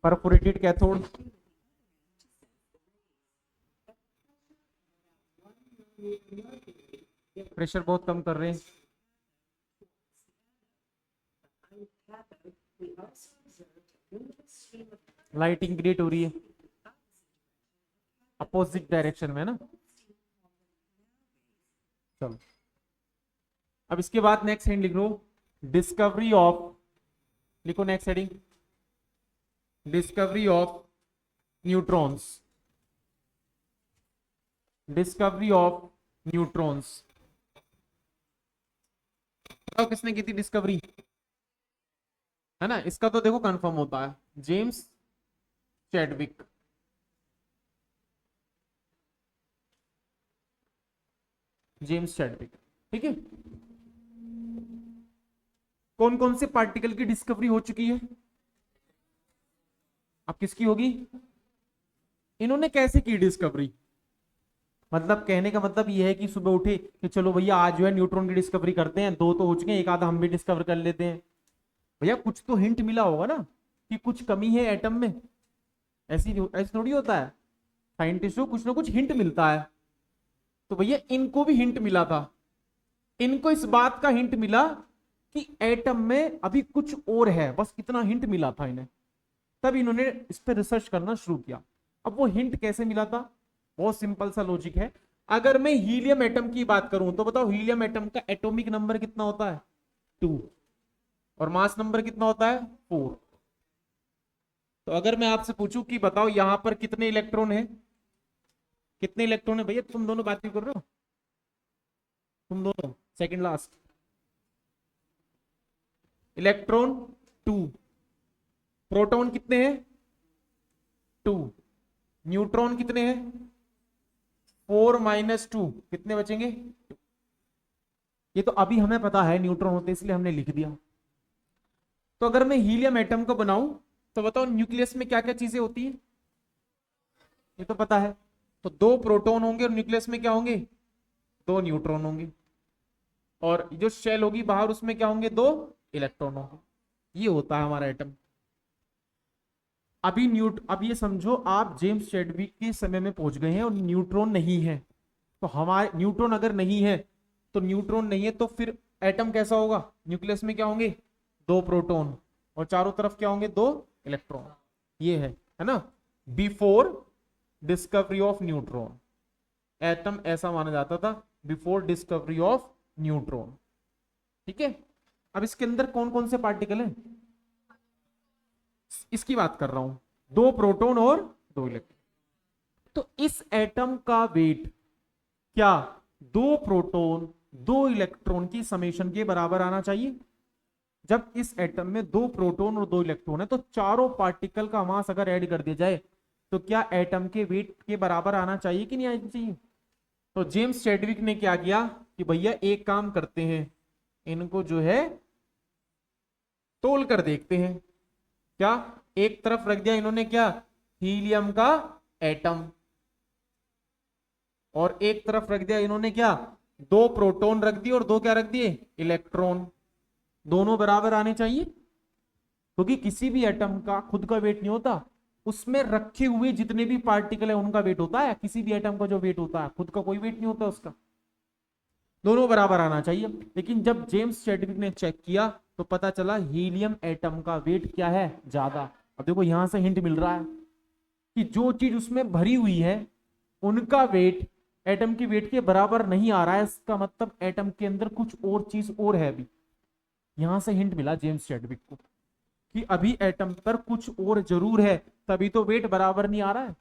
परफोरेटेड कैथोड, प्रेशर बहुत कम कर रहे हैं, We also observed a beautiful stream of lighting create हो रही है अपोजिट डायरेक्शन में ना। चलो अब इसके बाद नेक्स्ट हेडिंग लिख लो, डिस्कवरी ऑफ, लिखो next heading, discovery of neutrons, discovery of neutrons. बताओ किसने की थी डिस्कवरी? है ना, इसका तो देखो कंफर्म होता है, जेम्स चैडविक। James Chadwick. ठीक है, कौन कौन से पार्टिकल की डिस्कवरी हो चुकी है? अब किसकी होगी? इन्होंने कैसे की डिस्कवरी? मतलब कहने का मतलब यह है कि सुबह उठे कि चलो भैया आज जो है न्यूट्रॉन की डिस्कवरी करते हैं, दो तो हो चुके हैं, एक आधा हम भी डिस्कवर कर लेते हैं। भैया कुछ तो हिंट मिला होगा ना कि कुछ कमी है एटम में, ऐसी थोड़ी होता है, साइंटिस्ट को कुछ ना कुछ हिंट मिलता है। तो भैया इनको भी हिंट मिला था, इनको इस बात का हिंट मिला कि एटम में अभी कुछ और है, बस इतना हिंट मिला था इन्हें, तब इन्होंने इस पर रिसर्च करना शुरू किया। अब वो हिंट कैसे मिला था? बहुत सिंपल सा लॉजिक है। अगर मैं हीलियम एटम की बात करूं तो बताओ हीलियम एटम का एटॉमिक नंबर कितना होता है? 2, और मास नंबर कितना होता है? 4। तो अगर मैं आपसे पूछूं कि बताओ यहां पर कितने इलेक्ट्रॉन है, कितने इलेक्ट्रॉन है? भैया तुम दोनों बात क्यों कर रहे हो, तुम दोनों सेकंड लास्ट। इलेक्ट्रॉन 2, प्रोटॉन कितने हैं? 2। न्यूट्रॉन कितने हैं? 4 माइनस 2, कितने बचेंगे? ये तो अभी हमें पता है न्यूट्रॉन होते इसलिए हमने लिख दिया। तो अगर मैं हीलियम एटम को बनाऊं तो बताओ न्यूक्लियस में क्या क्या चीजें होती है? ये तो पता है, तो 2 प्रोटॉन होंगे और न्यूक्लियस में क्या होंगे? 2 न्यूट्रॉन होंगे, और जो शेल होगी बाहर उसमें क्या होंगे? 2 इलेक्ट्रॉन होंगे। ये होता है हमारा एटम। अब ये समझो आप जेम्स चैडविक के समय में पहुंच गए हैं और न्यूट्रॉन नहीं है, तो हमारे न्यूट्रॉन अगर नहीं है तो न्यूट्रॉन नहीं है तो फिर एटम कैसा होगा? न्यूक्लियस में क्या होंगे? 2 प्रोटॉन, और चारों तरफ क्या होंगे? 2 इलेक्ट्रॉन। ये है ना, before discovery of neutron atom ऐसा माना जाता था, बिफोर डिस्कवरी ऑफ न्यूट्रॉन। ठीक है, अब इसके अंदर कौन कौन से पार्टिकल हैं इसकी बात कर रहा हूं, 2 प्रोटॉन और 2 इलेक्ट्रॉन। तो इस एटम का वेट क्या 2 प्रोटॉन 2 इलेक्ट्रॉन की समेशन के बराबर आना चाहिए? जब इस एटम में 2 प्रोटॉन और 2 इलेक्ट्रॉन है तो चारों पार्टिकल का मास अगर ऐड कर दिया जाए तो क्या एटम के वेट के बराबर आना चाहिए कि नहीं आना चाहिए? तो जेम्स चैडविक ने क्या किया कि भैया एक काम करते हैं, इनको जो है तोल कर देखते हैं। क्या एक तरफ रख दिया इन्होंने क्या? हीलियम का एटम, और एक तरफ रख दिया इन्होंने क्या? दो प्रोटॉन रख दिए और दो क्या रख दिए, इलेक्ट्रॉन, दोनों बराबर आने चाहिए, क्योंकि किसी भी एटम का खुद का वेट नहीं होता, उसमें रखे हुए जितने भी पार्टिकल है उनका वेट होता है। किसी भी एटम का जो वेट होता है, खुद का कोई वेट नहीं होता उसका, दोनों बराबर आना चाहिए। लेकिन जब जेम्स चैडविक ने चेक किया तो पता चला हीलियम एटम का वेट क्या है, ज्यादा। अब देखो यहां से हिंट मिल रहा है कि जो चीज उसमें भरी हुई है उनका वेट एटम के वेट के बराबर नहीं आ रहा है, इसका मतलब एटम के अंदर कुछ और चीज और है अभी। यहां से हिंट मिला जेम्स चैडविक को कि अभी एटम पर कुछ और जरूर है, तभी तो वेट बराबर नहीं आ रहा है।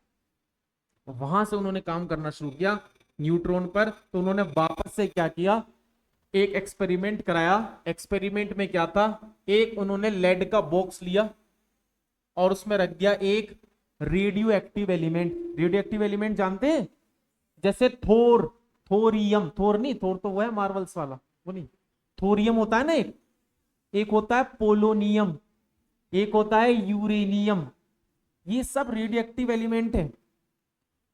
वहां से उन्होंने काम करना शुरू किया न्यूट्रॉन पर। तो उन्होंने वापस से क्या किया, एक एक्सपेरिमेंट कराया। एक्सपेरिमेंट में क्या था, एक उन्होंने लेड का बॉक्स लिया और उसमें रख दिया एक radio active element. Radio active element जानते हैं, जैसे थोर, थोरियम, थोर नहीं, थोर तो वो है मार्वल्स वाला, वो नहीं, थोरियम होता है ना एक होता है पोलोनियम, एक होता है यूरेनियम। ये सब रेडियो एक्टिव एलिमेंट है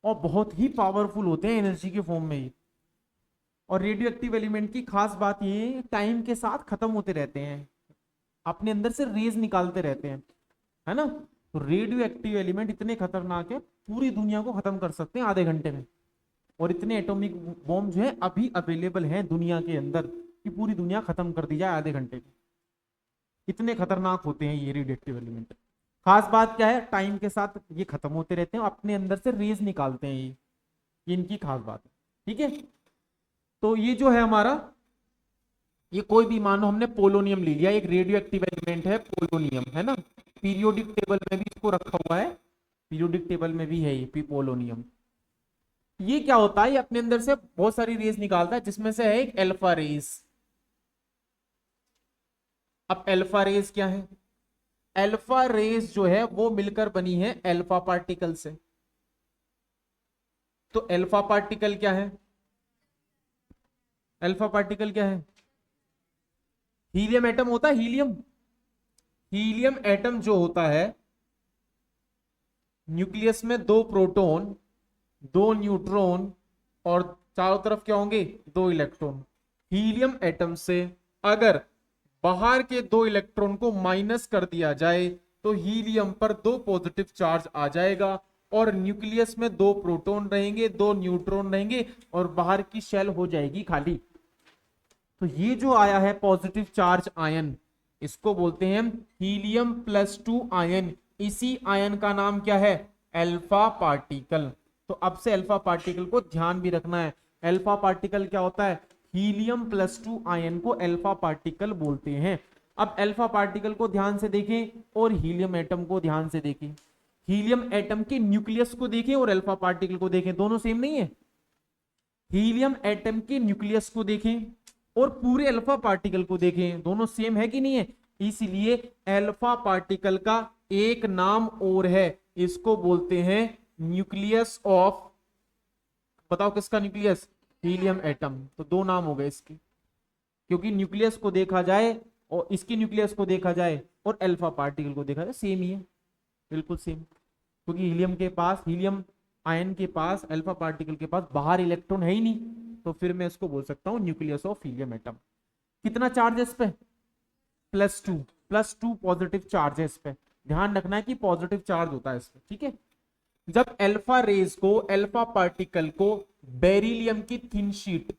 और बहुत ही पावरफुल होते हैं एनर्जी के फॉर्म में ये। और रेडियो एक्टिव एलिमेंट की खास बात ये है, टाइम के साथ खत्म होते रहते हैं, अपने अंदर से रेज निकालते रहते हैं, है ना। तो रेडियो एक्टिव एलिमेंट इतने खतरनाक है, पूरी दुनिया को खत्म कर सकते हैं आधे घंटे में। और इतने एटॉमिक बॉम्ब जो है अभी अवेलेबल हैं दुनिया के अंदर कि पूरी दुनिया खत्म कर दी जाए आधे घंटे में। इतने खतरनाक होते हैं ये रेडियो एक्टिव एलिमेंट। खास बात क्या है, टाइम के साथ ये खत्म होते रहते हैं, अपने अंदर से रेज निकालते हैं ये इनकी खास बात है। ठीक है, तो ये जो है हमारा, ये कोई भी मानो हमने पोलोनियम ले लिया, एक रेडियो एक्टिव एलिमेंट है पोलोनियम, है ना। पीरियोडिक टेबल में भी इसको रखा हुआ है, पीरियोडिक टेबल में भी है ये पोलोनियम। ये क्या होता है, ये अपने अंदर से बहुत सारी रेज निकालता है, जिसमें से है एक अल्फा रेज। अब अल्फा रेज क्या है, अल्फा रेज जो है वो मिलकर बनी है अल्फा पार्टिकल से। तो अल्फा पार्टिकल क्या है, अल्फा पार्टिकल क्या है, हीलियम एटम होता है, हीलियम। हीलियम एटम जो होता है, न्यूक्लियस में दो प्रोटॉन, दो न्यूट्रॉन और चारों तरफ क्या होंगे, दो इलेक्ट्रॉन। हीलियम एटम से अगर बाहर के दो इलेक्ट्रॉन को माइनस कर दिया जाए तो हीलियम पर दो पॉजिटिव चार्ज आ जाएगा और न्यूक्लियस में दो प्रोटॉन रहेंगे, दो न्यूट्रॉन रहेंगे और बाहर की शेल हो जाएगी खाली। तो ये जो आया है पॉजिटिव चार्ज आयन, इसको बोलते हैं हीलियम +2 आयन। इसी आयन का नाम क्या है, अल्फा पार्टिकल। तो अब से अल्फा पार्टिकल को ध्यान भी रखना है। अल्फा पार्टिकल क्या होता है, हीलियम +2 आयन को अल्फा पार्टिकल बोलते हैं। अब अल्फा पार्टिकल को ध्यान से देखें और हीलियम एटम को ध्यान से देखें। हीलियम एटम के न्यूक्लियस को देखें और अल्फा पार्टिकल को देखें, दोनों सेम नहीं है। हीलियम एटम के न्यूक्लियस को देखें और पूरे अल्फा पार्टिकल को देखें, दोनों सेम है कि नहीं है। इसलिए अल्फा पार्टिकल का एक नाम और है, इसको बोलते हैं न्यूक्लियस ऑफ, बताओ किसका न्यूक्लियस, हीलियम एटम। तो दो नाम हो गए इसके, क्योंकि न्यूक्लियस को देखा जाए और इसके न्यूक्लियस को देखा जाए और अल्फा पार्टिकल को देखा जाए सेम ही है, बिल्कुल सेम। क्योंकि हीलियम के पास, हीलियम आयन के पास, अल्फा पार्टिकल के पास बाहर इलेक्ट्रॉन है ही नहीं, तो फिर मैं इसको बोल सकता हूं न्यूक्लियस ऑफ हीलियम एटम। कितना चार्ज है इस पे, +2 पॉजिटिव चार्ज है इस पे। ध्यान रखना है कि पॉजिटिव चार्ज होता है इस पे, ठीक है। जब अल्फा रेज को, अल्फा पार्टिकल को बेरिलियम की थिन शीट,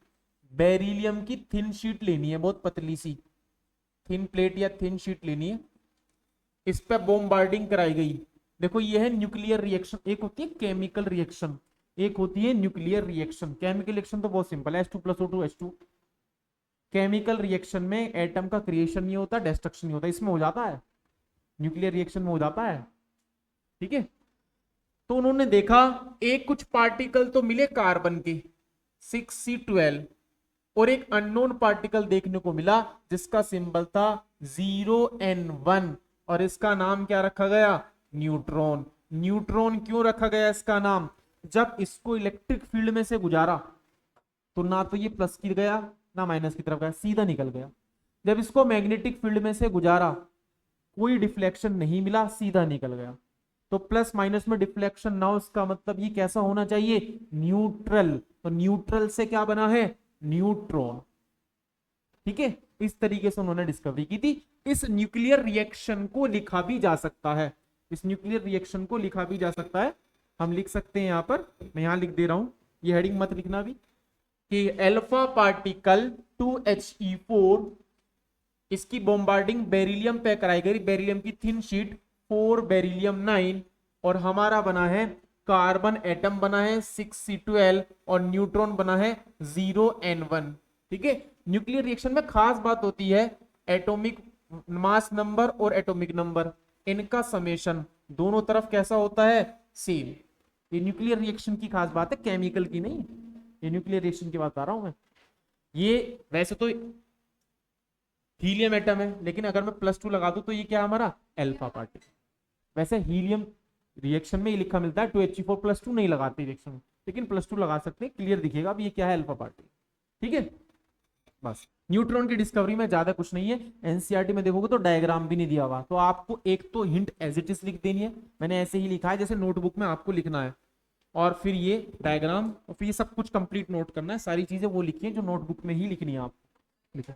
बेरिलियम की थिन शीट लेनी है, बहुत पतली सी थिन प्लेट या थिन शीट लेनी है, इस पे बॉम्बार्डिंग कराई गई। देखो ये है न्यूक्लियर रिएक्शन, एक होती है केमिकल रिएक्शन, एक होती है न्यूक्लियर रिएक्शन। केमिकल रिएक्शन तो बहुत सिंपल है, H2+O2H2। केमिकल रिएक्शन में एटम का क्रिएशन नहीं होता, डिस्ट्रक्शन नहीं होता, इसमें हो जाता है, न्यूक्लियर रिएक्शन में हो जाता है, ठीक है। तो उन्होंने देखा एक कुछ पार्टिकल तो मिले कार्बन के 6C12 और एक अननोन पार्टिकल देखने को मिला जिसका सिंबल था 0N1 और इसका नाम क्या रखा गया, न्यूट्रॉन। न्यूट्रॉन क्यों रखा गया इसका नाम, जब इसको इलेक्ट्रिक फील्ड में से गुजारा तो ना तो ये प्लस की गया ना माइनस की तरफ गया, सीधा निकल गया। जब इसको मैग्नेटिक फील्ड में से गुजारा कोई डिफ्लेक्शन नहीं मिला, सीधा निकल गया। तो प्लस माइनस में डिफ्लेक्शन ना हो, इसका मतलब ये कैसा होना चाहिए, न्यूट्रल। तो न्यूट्रल से क्या बना है, न्यूट्रॉन। ठीक है, इस तरीके से उन्होंने डिस्कवरी की थी। इस न्यूक्लियर रिएक्शन को लिखा भी जा सकता है, इस न्यूक्लियर रिएक्शन को लिखा भी जा सकता है। हम लिख सकते हैं यहां पर, मैं यहां लिख दे रहा हूं, ये हेडिंग मत लिखना भी, कि अल्फा पार्टिकल 2He4, इसकी बॉम्बार्डिंग बेरिलियम पे कराई गई, बेरिलियम की थिन शीट 4 बेरिलियम 9, और हमारा बना है कार्बन एटम बना है 6C12 और न्यूट्रॉन बना है 0N1। ठीक है, न्यूक्लियर रिएक्शन में खास बात होती है एटॉमिक मास नंबर और एटॉमिक नंबर, इनका समेशन दोनों तरफ कैसा होता है, सेम। ये न्यूक्लियर रिएक्शन की खास बात है, केमिकल की नहीं, ये न्यूक्लियर रिएक्शन की बात कर रहा हूं मैं। ये वैसे तो हीलियम एटम है, लेकिन अगर मैं +2 लगा दूं तो ये क्या है हमारा, अल्फा पार्टिकल। वैसे हीलियम रिएक्शन में ये लिखा मिलता है 2He4 +2 नहीं लगाते रिएक्शन में, लेकिन +2 लगा सकते हैं, क्लियर दिखेगा अब ये क्या है, अल्फा पार्टिकल। ठीक है, बस न्यूट्रॉन की डिस्कवरी में ज्यादा कुछ नहीं है। एनसीईआरटी में देखोगे तो डायग्राम भी नहीं दिया हुआ, तो आपको एक तो हिंट एज इट इज लिख देनी है, मैंने ऐसे ही लिखा है जैसे नोटबुक में आपको लिखना है, और फिर ये डायग्राम और फिर ये सब कुछ कंप्लीट नोट करना है, सारी चीजें वो लिखी है जो नोटबुक में ही लिखनी है आपको। लिखा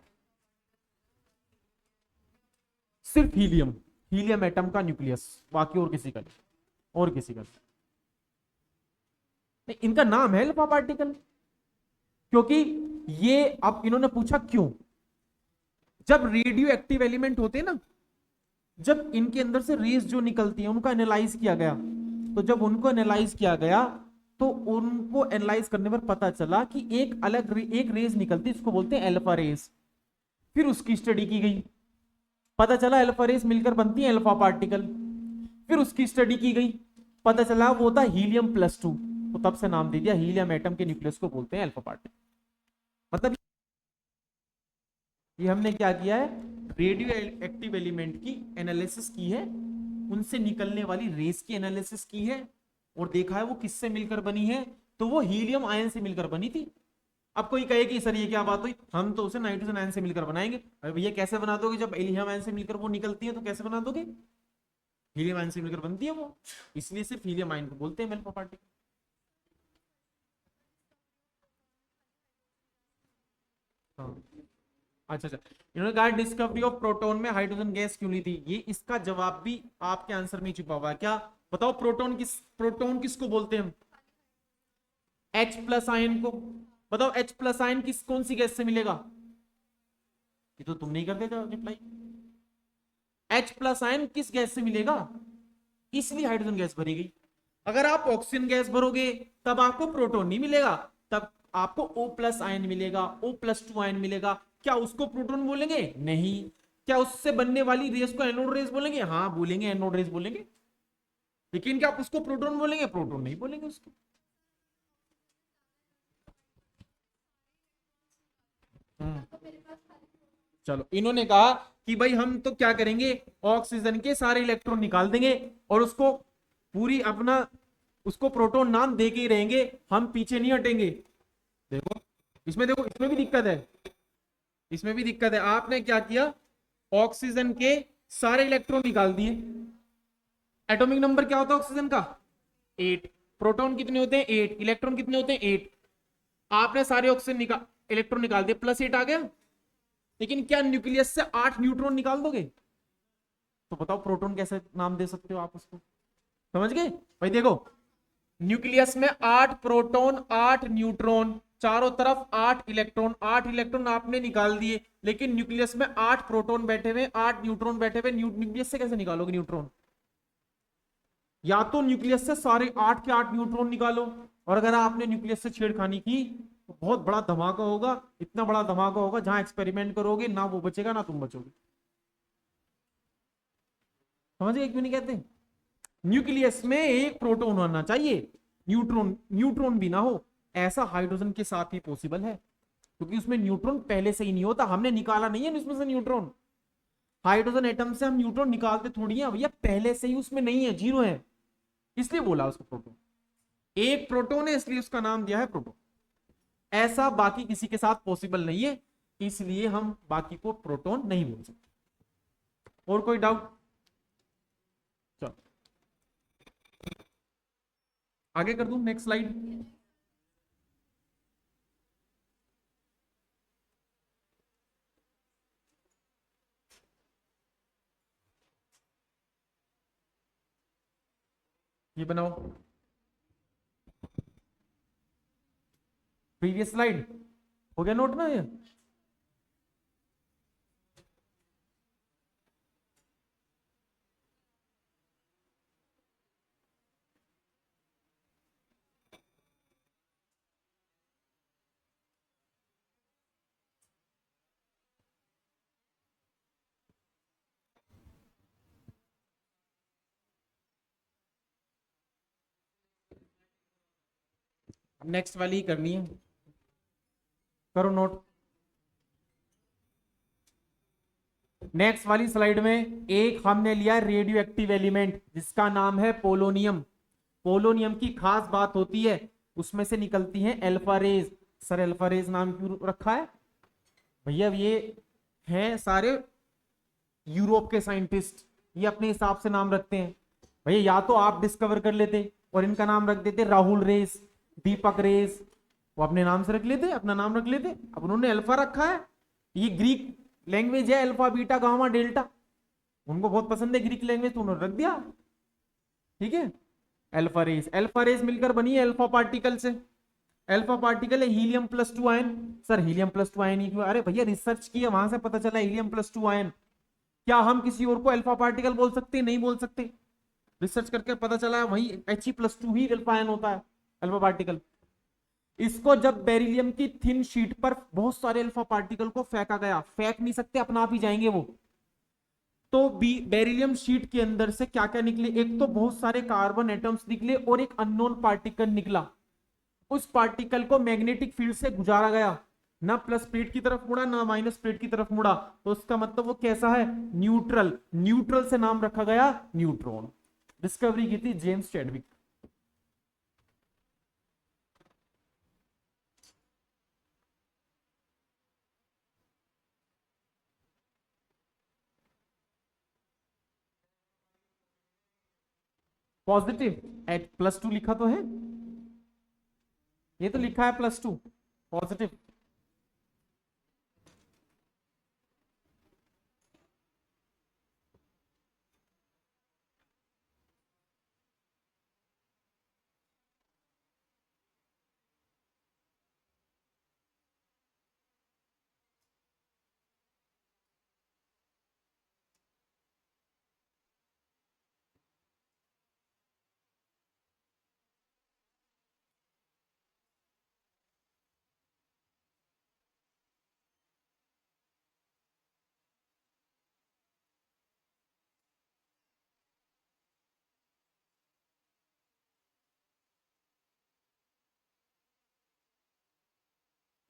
सिर्फ हीलियम, हीलियम एटम का न्यूक्लियस, बाकी और किसी का नहीं, और किसी का नहीं। इनका नाम है अल्फा पार्टिकल, क्योंकि ये, अब इन्होंने पूछा क्यों, जब रेडियो एक्टिव एलिमेंट होते हैं ना, जब इनके अंदर से रेस जो निकलती है उनका एनालाइज किया गया, तो जब उनको एनालाइज किया गया तो उनको एनालाइज करने पर पता चला कि एक अलग एक रेस निकलती है, इसको बोलते हैं अल्फा रेस। फिर उसकी स्टडी की गई, पता चला अल्फा रेस मिलकर बनती है अल्फा पार्टिकल। फिर उसकी स्टडी की गई, पता चला वो था हीलियम +2, तो तब से नाम दे दिया हीलियम एटम के न्यूक्लियस को बोलते हैं अल्फा पार्टिकल। मतलब ये हमने क्या किया है, रेडियो एक्टिव एलिमेंट की एनालिसिस की है, उनसे निकलने वाली रेस की एनालिसिस की है, और देखा है वो किससे मिलकर बनी है, तो वो हीलियम आयन से मिलकर बनी थी। अब कोई कहे कि सर ये क्या बात हुई, हम तो उसे नाइट्रोजन आयन से मिलकर बनाएंगे। अरे भैया कैसे बना दोगे, जब हीलियम आयन से मिलकर वो निकलती है तो कैसे बना दोगे, हीलियम आयन से मिलकर बनती है वो, इसलिए सिर्फ हीलियम आयन को बोलते हैं अल्फा पार्टिकल। हाँ, अच्छा अच्छा, इन्होंने कहा डिस्कवरी ऑफ प्रोटॉन में हाइड्रोजन गैस क्यों ली थी, ये इसका जवाब भी आपके आंसर में छुपा हुआ है। क्या बताओ, प्रोटॉन किसको बोलते हैं हम, H+ आयन को। बताओ H+ आयन कौन सी गैस से मिलेगा, ये तो तुम नहीं करते रिप्लाई। H+ आयन किस गैस से मिलेगा, इसलिए हाइड्रोजन गैस भरी गई। अगर आप ऑक्सीजन गैस भरोगे तब आपको प्रोटॉन नहीं मिलेगा, तब आपको O+ आयन मिलेगा, O+2 आयन मिलेगा। क्या उसको प्रोटॉन बोलेंगे, नहीं। क्या उससे बनने वाली रेस को एनोड रेस बोलेंगे, हाँ बोलेंगे, एनोड रेस बोलेंगे। लेकिन क्या आप उसको प्रोटॉन बोलेंगे, प्रोटॉन नहीं बोलेंगे उसको। चलो, इन्होंने कहा कि भाई हम तो क्या करेंगे, ऑक्सीजन के सारे इलेक्ट्रॉन निकाल देंगे और उसको पूरी अपना, उसको प्रोटॉन नाम दे के ही रहेंगे, हम पीछे नहीं हटेंगे। देखो देखो इसमें भी दिक्कत है, इसमें भी दिक्कत है। आपने क्या किया, ऑक्सीजन के सारे इलेक्ट्रॉन निकाल दिए। एटॉमिक नंबर क्या होता है ऑक्सीजन का, 8। प्रोटॉन कितने होते हैं, 8। इलेक्ट्रॉन कितने होते हैं, 8। आपने सारे ऑक्सीजन इलेक्ट्रॉन निकाल दिए, +8 आ गया। लेकिन क्या न्यूक्लियस से 8 न्यूट्रॉन निकाल दोगे, तो बताओ प्रोटॉन कैसे नाम दे सकते हो आप उसको, समझ गए भाई। देखो न्यूक्लियस में 8 प्रोटॉन 8 न्यूट्रॉन, चारों तरफ 8 इलेक्ट्रॉन, 8 इलेक्ट्रॉन आपने निकाल दिए, लेकिन न्यूक्लियस में 8 प्रोटॉन बैठे हुए, 8 न्यूट्रॉन बैठे हुए, न्यूक्लियस से कैसे निकालोगे न्यूट्रॉन, या तो न्यूक्लियस से सारे 8 के 8 न्यूट्रॉन निकालो, और अगर आपने न्यूक्लियस से छेड़खानी की तो बहुत बड़ा धमाका होगा, इतना बड़ा धमाका होगा जहां एक्सपेरिमेंट करोगे ना वो बचेगा ना तुम बचोगे। समझ गए क्यों नहीं कहते, न्यूक्लियस में एक प्रोटॉन होना चाहिए, न्यूट्रॉन न्यूट्रॉन भी ना हो। ऐसा हाइड्रोजन के साथ ही पॉसिबल है, क्योंकि उसमें न्यूट्रॉन पहले से ही नहीं होता, हमने निकाला नहीं है उसमें से न्यूट्रॉन। हाइड्रोजन एटम से हम न्यूट्रॉन निकालते थोड़ी है भैया, पहले से ही उसमें नहीं है, 0 है, इसलिए बोला उसको प्रोटॉन। एक प्रोटॉन है इसलिए उसका नाम दिया है प्रोटॉन। ऐसा बाकी किसी के साथ पॉसिबल नहीं है, इसलिए हम बाकी को प्रोटॉन नहीं बोल सकते। और कोई डाउट, चलो आगे कर दूं, नेक्स्ट स्लाइड। ये बनाओ प्रीवियस स्लाइड, हो गया नोट में ये? नेक्स्ट वाली ही करनी है, करो नोट। नेक्स्ट वाली स्लाइड में एक हमने लिया रेडियो एक्टिव एलिमेंट जिसका नाम है पोलोनियम। पोलोनियम की खास बात होती है उसमें से निकलती है alpha rays. Sir alpha rays नाम क्यों रखा है भैया? ये हैं सारे यूरोप के साइंटिस्ट, ये अपने हिसाब से नाम रखते हैं भैया। या तो आप डिस्कवर कर लेते और इनका नाम रख देते राहुल रेस, दीपक रेस, वो अपने नाम से रख लेते, अपना नाम रख लेते। अब उन्होंने अल्फा रखा है, ये ग्रीक लैंग्वेज है, अल्फा बीटा गामा डेल्टा, उनको बहुत पसंद है ग्रीक लैंग्वेज, तो उन्होंने रख दिया। ठीक है, अल्फा रेस। अल्फा रेस मिलकर बनी है अल्फा पार्टिकल से। अल्फा पार्टिकल है helium plus 2 ion. Sir helium plus 2 ion ही क्यों? अरे भैया रिसर्च किया, वहां से पता चला हीलियम प्लस 2 आयन। क्या हम किसी और को अल्फा पार्टिकल बोल सकते? नहीं बोल सकते। रिसर्च करके पता चला है वही He+2 ही अल्फा आयन होता है, अल्फा पार्टिकल। इसको जब बेरिलियम की थिन शीट पर बहुत सारे अल्फा पार्टिकल को फेंका गया, फेंक नहीं सकते, अपना आप ही जाएंगे वो, तो बेरिलियम शीट के अंदर से क्या क्या निकले? एक तो बहुत सारे कार्बन एटम्स निकले और एक अननोन पार्टिकल निकला। उस पार्टिकल को मैग्नेटिक फील्ड से गुजारा गया, ना प्लस प्लेट की तरफ मुड़ा ना माइनस प्लेट की तरफ मुड़ा, तो उसका मतलब वो कैसा है? न्यूट्रल। न्यूट्रल से नाम रखा गया न्यूट्रॉन। डिस्कवरी की थी जेम्स चैडविक। पॉजिटिव एट +2 लिखा तो है, ये तो लिखा है +2 पॉजिटिव।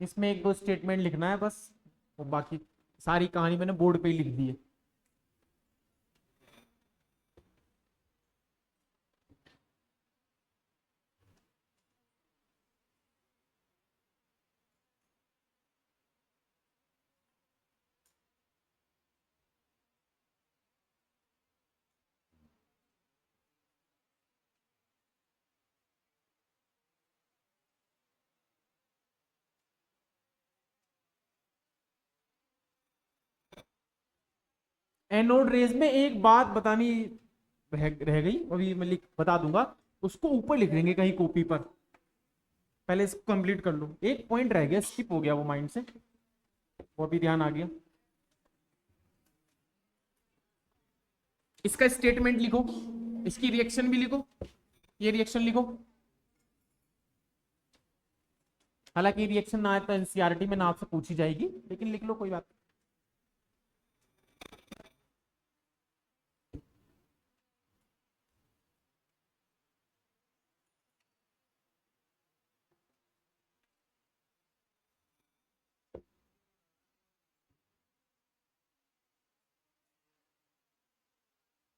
इसमें एक दो स्टेटमेंट लिखना है बस, और बाकी सारी कहानी मैंने बोर्ड पे ही लिख दी है। एनोड रेज में एक बात बतानी रह गई, अभी मैं लिख बता दूंगा, उसको ऊपर लिख देंगे कहीं कॉपी पर। पहले इसको कंप्लीट कर लो, एक पॉइंट रह गया, स्किप हो गया वो माइंड से, वो भी ध्यान आ गया। इसका स्टेटमेंट लिखो, इसकी रिएक्शन भी लिखो, ये रिएक्शन लिखो। हालांकि रिएक्शन ना आए तो एनसीईआरटी में ना आपसे पूछी जाएगी, लेकिन लिख लो, कोई बात नहीं।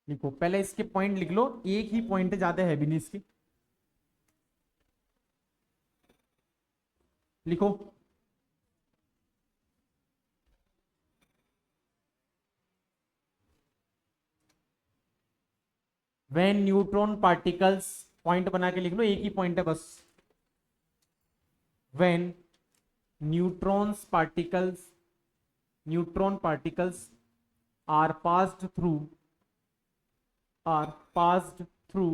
लिखो, पहले इसके पॉइंट लिख लो, एक ही पॉइंट है, ज्यादा है भी नहीं इसकी। लिखो, व्हेन न्यूट्रॉन पार्टिकल्स, पॉइंट बना के लिख लो, एक ही पॉइंट है बस। When neutrons particles, neutron particles are passed through, are passed through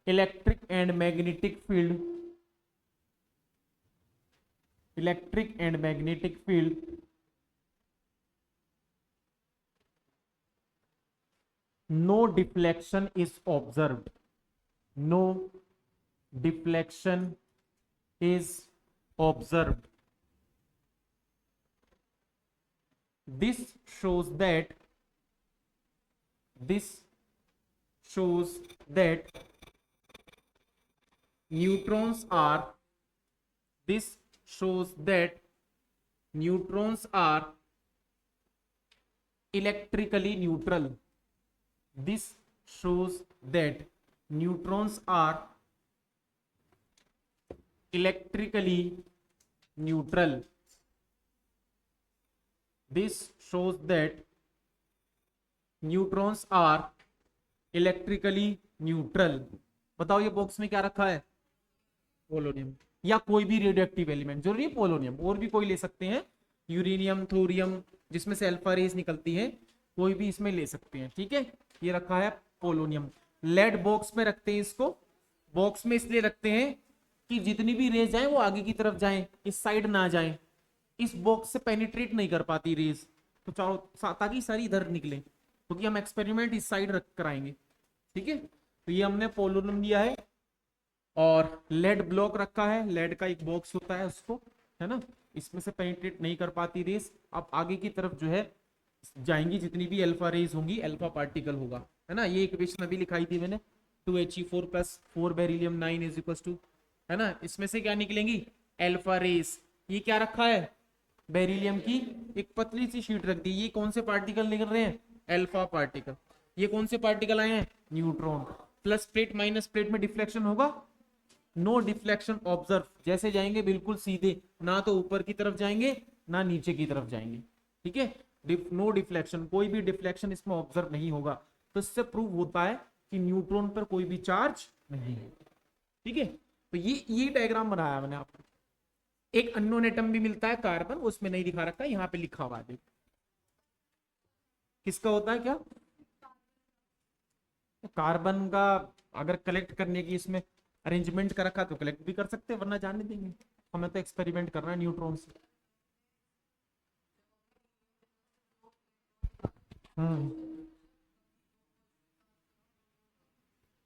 electric and magnetic field, electric and magnetic field no deflection is observed, no deflection is observed. This shows that neutrons are this shows that neutrons are electrically neutral. This shows that neutrons are electrically neutral. This shows that neutrons are electrically neutral. बताओ ये box में क्या रखा है? Polonium या कोई भी radioactive element, जरूरी है पोलोनियम, और भी कोई ले सकते हैं, यूरेनियम, थोरियम, जिसमें से अल्फा रेज निकलती है, कोई भी इसमें ले सकते हैं। ठीक है, ये रखा है पोलोनियम। लेड बॉक्स में रखते हैं इसको, बॉक्स में इसलिए रखते हैं कि जितनी भी रेज जाए वो आगे की तरफ जाए, इस साइड ना जाए, इस बॉक्स से पेनिट्रेट नहीं कर पाती रेज, तो चारों ताकि सारी इधर निकले, क्योंकि हम एक्सपेरिमेंट इस साइड रख कराएंगे। ठीक है, तो ये हमने पोलोनियम लिया है, और लेड ब्लॉक रखा है, लेड का एक बॉक्स होता है उसको, है ना, इसमें से पेनिट्रेट नहीं कर पाती रेज, अब आगे की तरफ जो है जाएंगी, जितनी भी अल्फा रेज होंगी, अल्फा पार्टिकल होगा, है ना। ये इक्वेशन अभी लिखाई थी मैंने, 2He4 + 4 beryllium 9 is equal to, है ना, इसमें से क्या निकलेंगी? Alpha rays. ये क्या रखा है? बेरिलियम की एक पतली सी शीट रख दी। ये कौन से पार्टिकल निकल रहे हैं? Alpha particle. ये कौन से पार्टिकल आए हैं? Neutron. Plus plate minus plate में डिफ्लेक्शन होगा? No deflection observe. जैसे जाएंगे बिल्कुल सीधे, ना तो ऊपर की तरफ जाएंगे ना नीचे की तरफ जाएंगे। ठीक है, नो डिफ्लेक्शन, कोई भी डिफ्लेक्शन इसमें ऑब्जर्व नहीं होगा। तो इससे प्रूव होता है कि न्यूट्रॉन पर कोई भी चार्ज नहीं है। ठीक है, तो ये डायग्राम बनाया मैंने आपको। एक अननोन एटम भी मिलता है कार्बन, उसमें नहीं दिखा रखा, यहाँ पे लिखा हुआ है, किसका होता है क्या? कार्बन का अगर कलेक्ट करने की इसमें अरेंजमेंट कर रखा तो कलेक्ट भी कर सकते हैं, वरना जाने देंगे। हमें तो एक्सपेरिमेंट करना है न्यूट्रॉन से।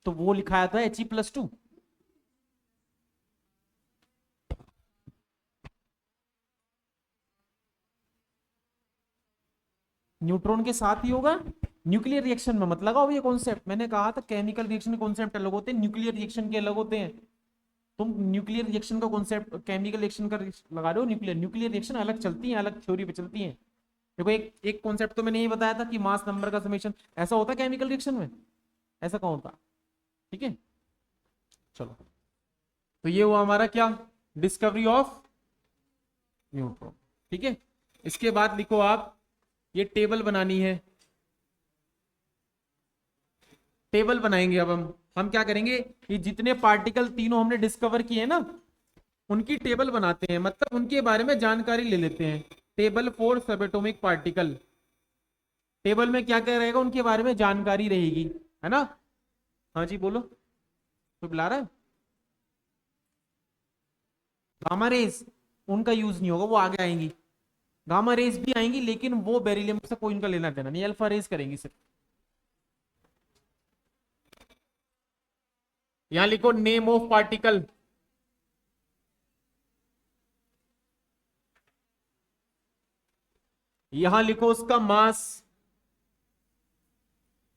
तो वो लिखाया था He+2। न्यूट्रॉन के साथ ही होगा। न्यूक्लियर रिएक्शन में मत लगाओ ये कॉन्सेप्ट, मैंने कहा था केमिकल रिएक्शन के कॉन्सेप्ट अलग होते हैं, न्यूक्लियर रिएक्शन के अलग होते हैं। तुम न्यूक्लियर रिएक्शन का कॉन्सेप्ट केमिकल रिएक्शन का लगा रहे हो। न्यूक्लियर रिएक्शन अलग चलती है, अलग थ्योरी पे चलती है। देखो एक कॉन्सेप्ट तो मैंने ये बताया था कि मास नंबर का समेशन ऐसा होता है केमिकल रिएक्शन में, ऐसा कौन होता? ठीक है, चलो, तो ये हुआ हमारा क्या? Discovery of neutron. ठीक है, इसके बाद लिखो आप, ये टेबल बनानी है, टेबल बनाएंगे। अब हम क्या करेंगे, ये जितने पार्टिकल तीनों हमने डिस्कवर किए ना, उनकी टेबल बनाते हैं, मतलब उनके बारे में जानकारी ले लेते हैं। Table for subatomic particle. Table में क्या क्या रहेगा, उनके बारे में जानकारी रहेगी, है ना। हाँ जी बोलो, कोई बुला रहा है? गामा रेज उनका यूज नहीं होगा, वो आगे आएंगी। गामा रेज भी आएंगी, लेकिन वो बेरिलियम से कोई उनका लेना देना नहीं, अल्फा रेज करेंगी सिर्फ। यहां लिखो नेम ऑफ पार्टिकल। यहां लिखो उसका मास।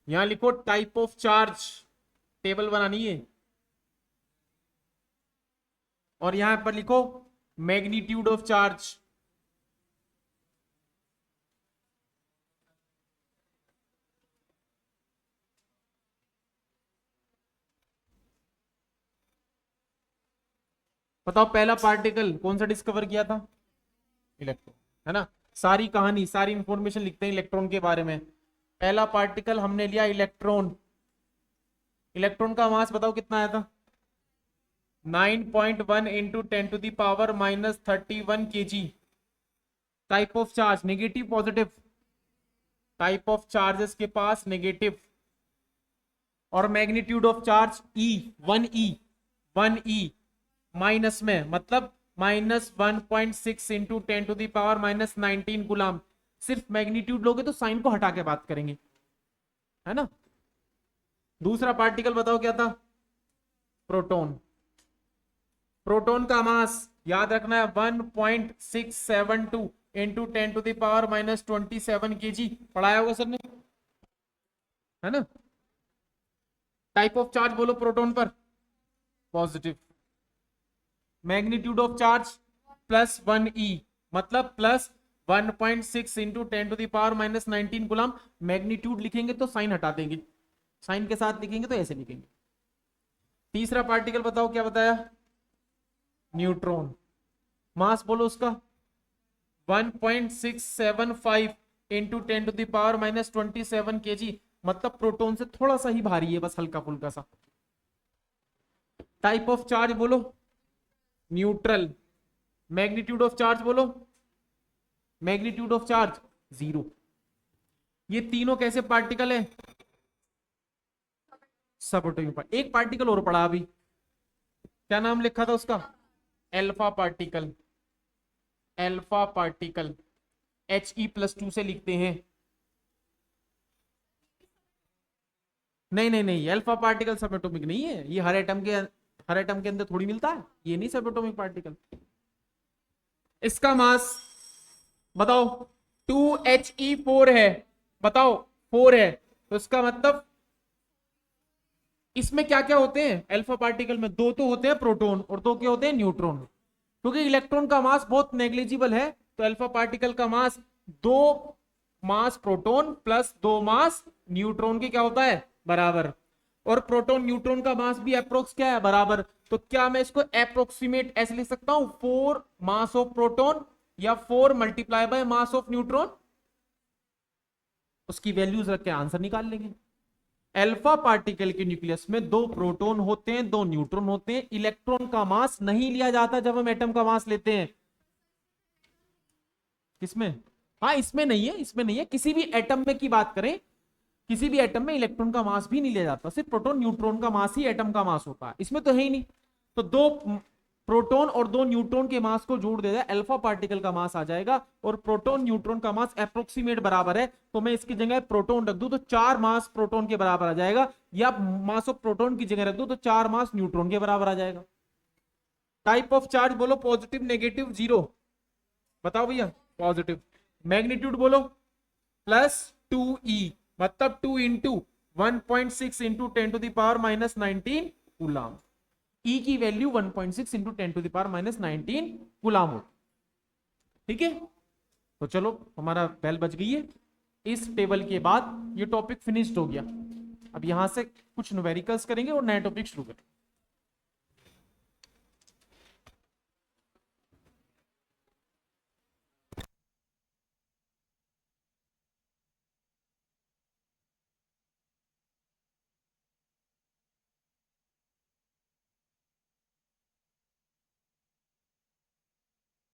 यहां लिखो टाइप ऑफ चार्ज। टेबल बनानी है। और यहां पर लिखो मैग्नीट्यूड ऑफ चार्ज। बताओ पहला पार्टिकल कौन सा डिस्कवर किया था? इलेक्ट्रॉन, है ना। सारी कहानी, सारी इंफॉर्मेशन लिखते हैं इलेक्ट्रॉन के बारे में। पहला पार्टिकल हमने लिया इलेक्ट्रॉन। इलेक्ट्रॉन का मास बताओ कितना आया था? 9.1 into 10⁻³ kg। Type of charge negative positive? Type of charges के पास नेगेटिव। और magnitude of charge E 1 E minus में, मतलब -1.6 इंटू 10⁻⁻19 गुलाम। सिर्फ मैग्नीट्यूड लोगे तो साइन को हटा के बात करेंगे, है ना। दूसरा पार्टिकल बताओ क्या था, प्रोटॉन। प्रोटॉन का मास याद रखना है 1.672 इंटू 10⁻⁻27 kg, पढ़ाया होगा सर ने, है ना। टाइप ऑफ चार्ज बोलो प्रोटॉन पर, positive. Magnitude of charge +1 E, मतलब +1.6 इंटू 10⁻⁻19 गुलाम। मैग्नीट्यूड लिखेंगे तो साइन हटा देंगे, साइन के साथ लिखेंगे तो ऐसे लिखेंगे। तीसरा पार्टिकल बताओ क्या बताया, न्यूट्रॉन। मास बोलो उसका 1.675 इंटू 10⁻⁻27 kg, मतलब प्रोटॉन से थोड़ा सा ही भारी है, बस हल्का फुल्का सा। टाइप ऑफ चार्ज बोलो न्यूट्रल। मैग्नीट्यूड ऑफ चार्ज बोलो, मैग्नीट्यूड ऑफ चार्ज 0। ये तीनों कैसे पार्टिकल है, सबएटॉमिक। एक पार्टिकल और पढ़ा अभी, क्या नाम लिखा था उसका, alpha particle. Alpha particle He+2 से लिखते हैं। नहीं नहीं नहीं, अल्फा पार्टिकल सबएटॉमिक नहीं है, ये हर एटम के अंदर थोड़ी मिलता है, ये नहीं सबएटॉमिक पार्टिकल। इसका मास बताओ 2He4 है, बताओ 4 है, तो इसका मतलब इसमें क्या क्या होते हैं, अल्फा पार्टिकल में 2 तो होते हैं प्रोटॉन और 2 क्या होते हैं न्यूट्रॉन। क्योंकि इलेक्ट्रॉन का मास बहुत नेग्लिजिबल है, तो अल्फा पार्टिकल का मास 2 मास प्रोटॉन प्लस 2 मास न्यूट्रॉन के क्या होता है, बराबर। और प्रोटॉन न्यूट्रॉन का मास भी अप्रोक्स क्या है, बराबर। तो क्या मैं इसको अप्रोक्सीमेट ऐसे लिख सकता हूं, 4 मास ऑफ प्रोटॉन या 4 multiply by mass of neutron, उसकी वैल्यूज रख के आंसर निकाल लेंगे। अल्फा पार्टिकल के न्यूक्लियस में 2 प्रोटॉन होते हैं, 2 न्यूट्रॉन होते हैं। इलेक्ट्रॉन का मास नहीं लिया जाता जब हम एटम का मास लेते हैं। किसमें, हाँ इसमें नहीं है, इसमें नहीं है, किसी भी एटम में की बात करें, किसी भी एटम में इलेक्ट्रॉन का मास भी नहीं लिया जाता, सिर्फ प्रोटॉन न्यूट्रॉन का मास ही एटम का मास होता है, इसमें तो है ही नहीं। तो 2 प्रोटॉन और 2 न्यूट्रॉन के मास को जोड़ देगा, अल्फा पार्टिकल का मास आ जाएगा। और प्रोटॉन न्यूट्रॉन का मास अप्रोक्सीमेट बराबर है, तो मैं इसकी जगह प्रोटॉन रख दूं तो 4 मास प्रोटॉन के बराबर आ जाएगा, या मास ऑफ प्रोटॉन की जगह रख दूं तो 4 मास न्यूट्रॉन के बराबर आ जाएगा। टाइप ऑफ चार्ज बोलो पॉजिटिव, नेगेटिव, जीरो, बताओ भैया, पॉजिटिव। मैग्नीट्यूड बोलो +2E, मतलब 2 इंटू 1.6 इंटू 10⁻⁻19 कूलाम। E की वैल्यू 1.6 इंटू 10⁻⁻19 कूलाम हो, ठीक है। तो चलो हमारा बेल बज गई है। इस टेबल के बाद ये टॉपिक फिनिश्ड हो गया। अब यहां से कुछ न्यूमेरिकल्स करेंगे और नया टॉपिक शुरू करेंगे।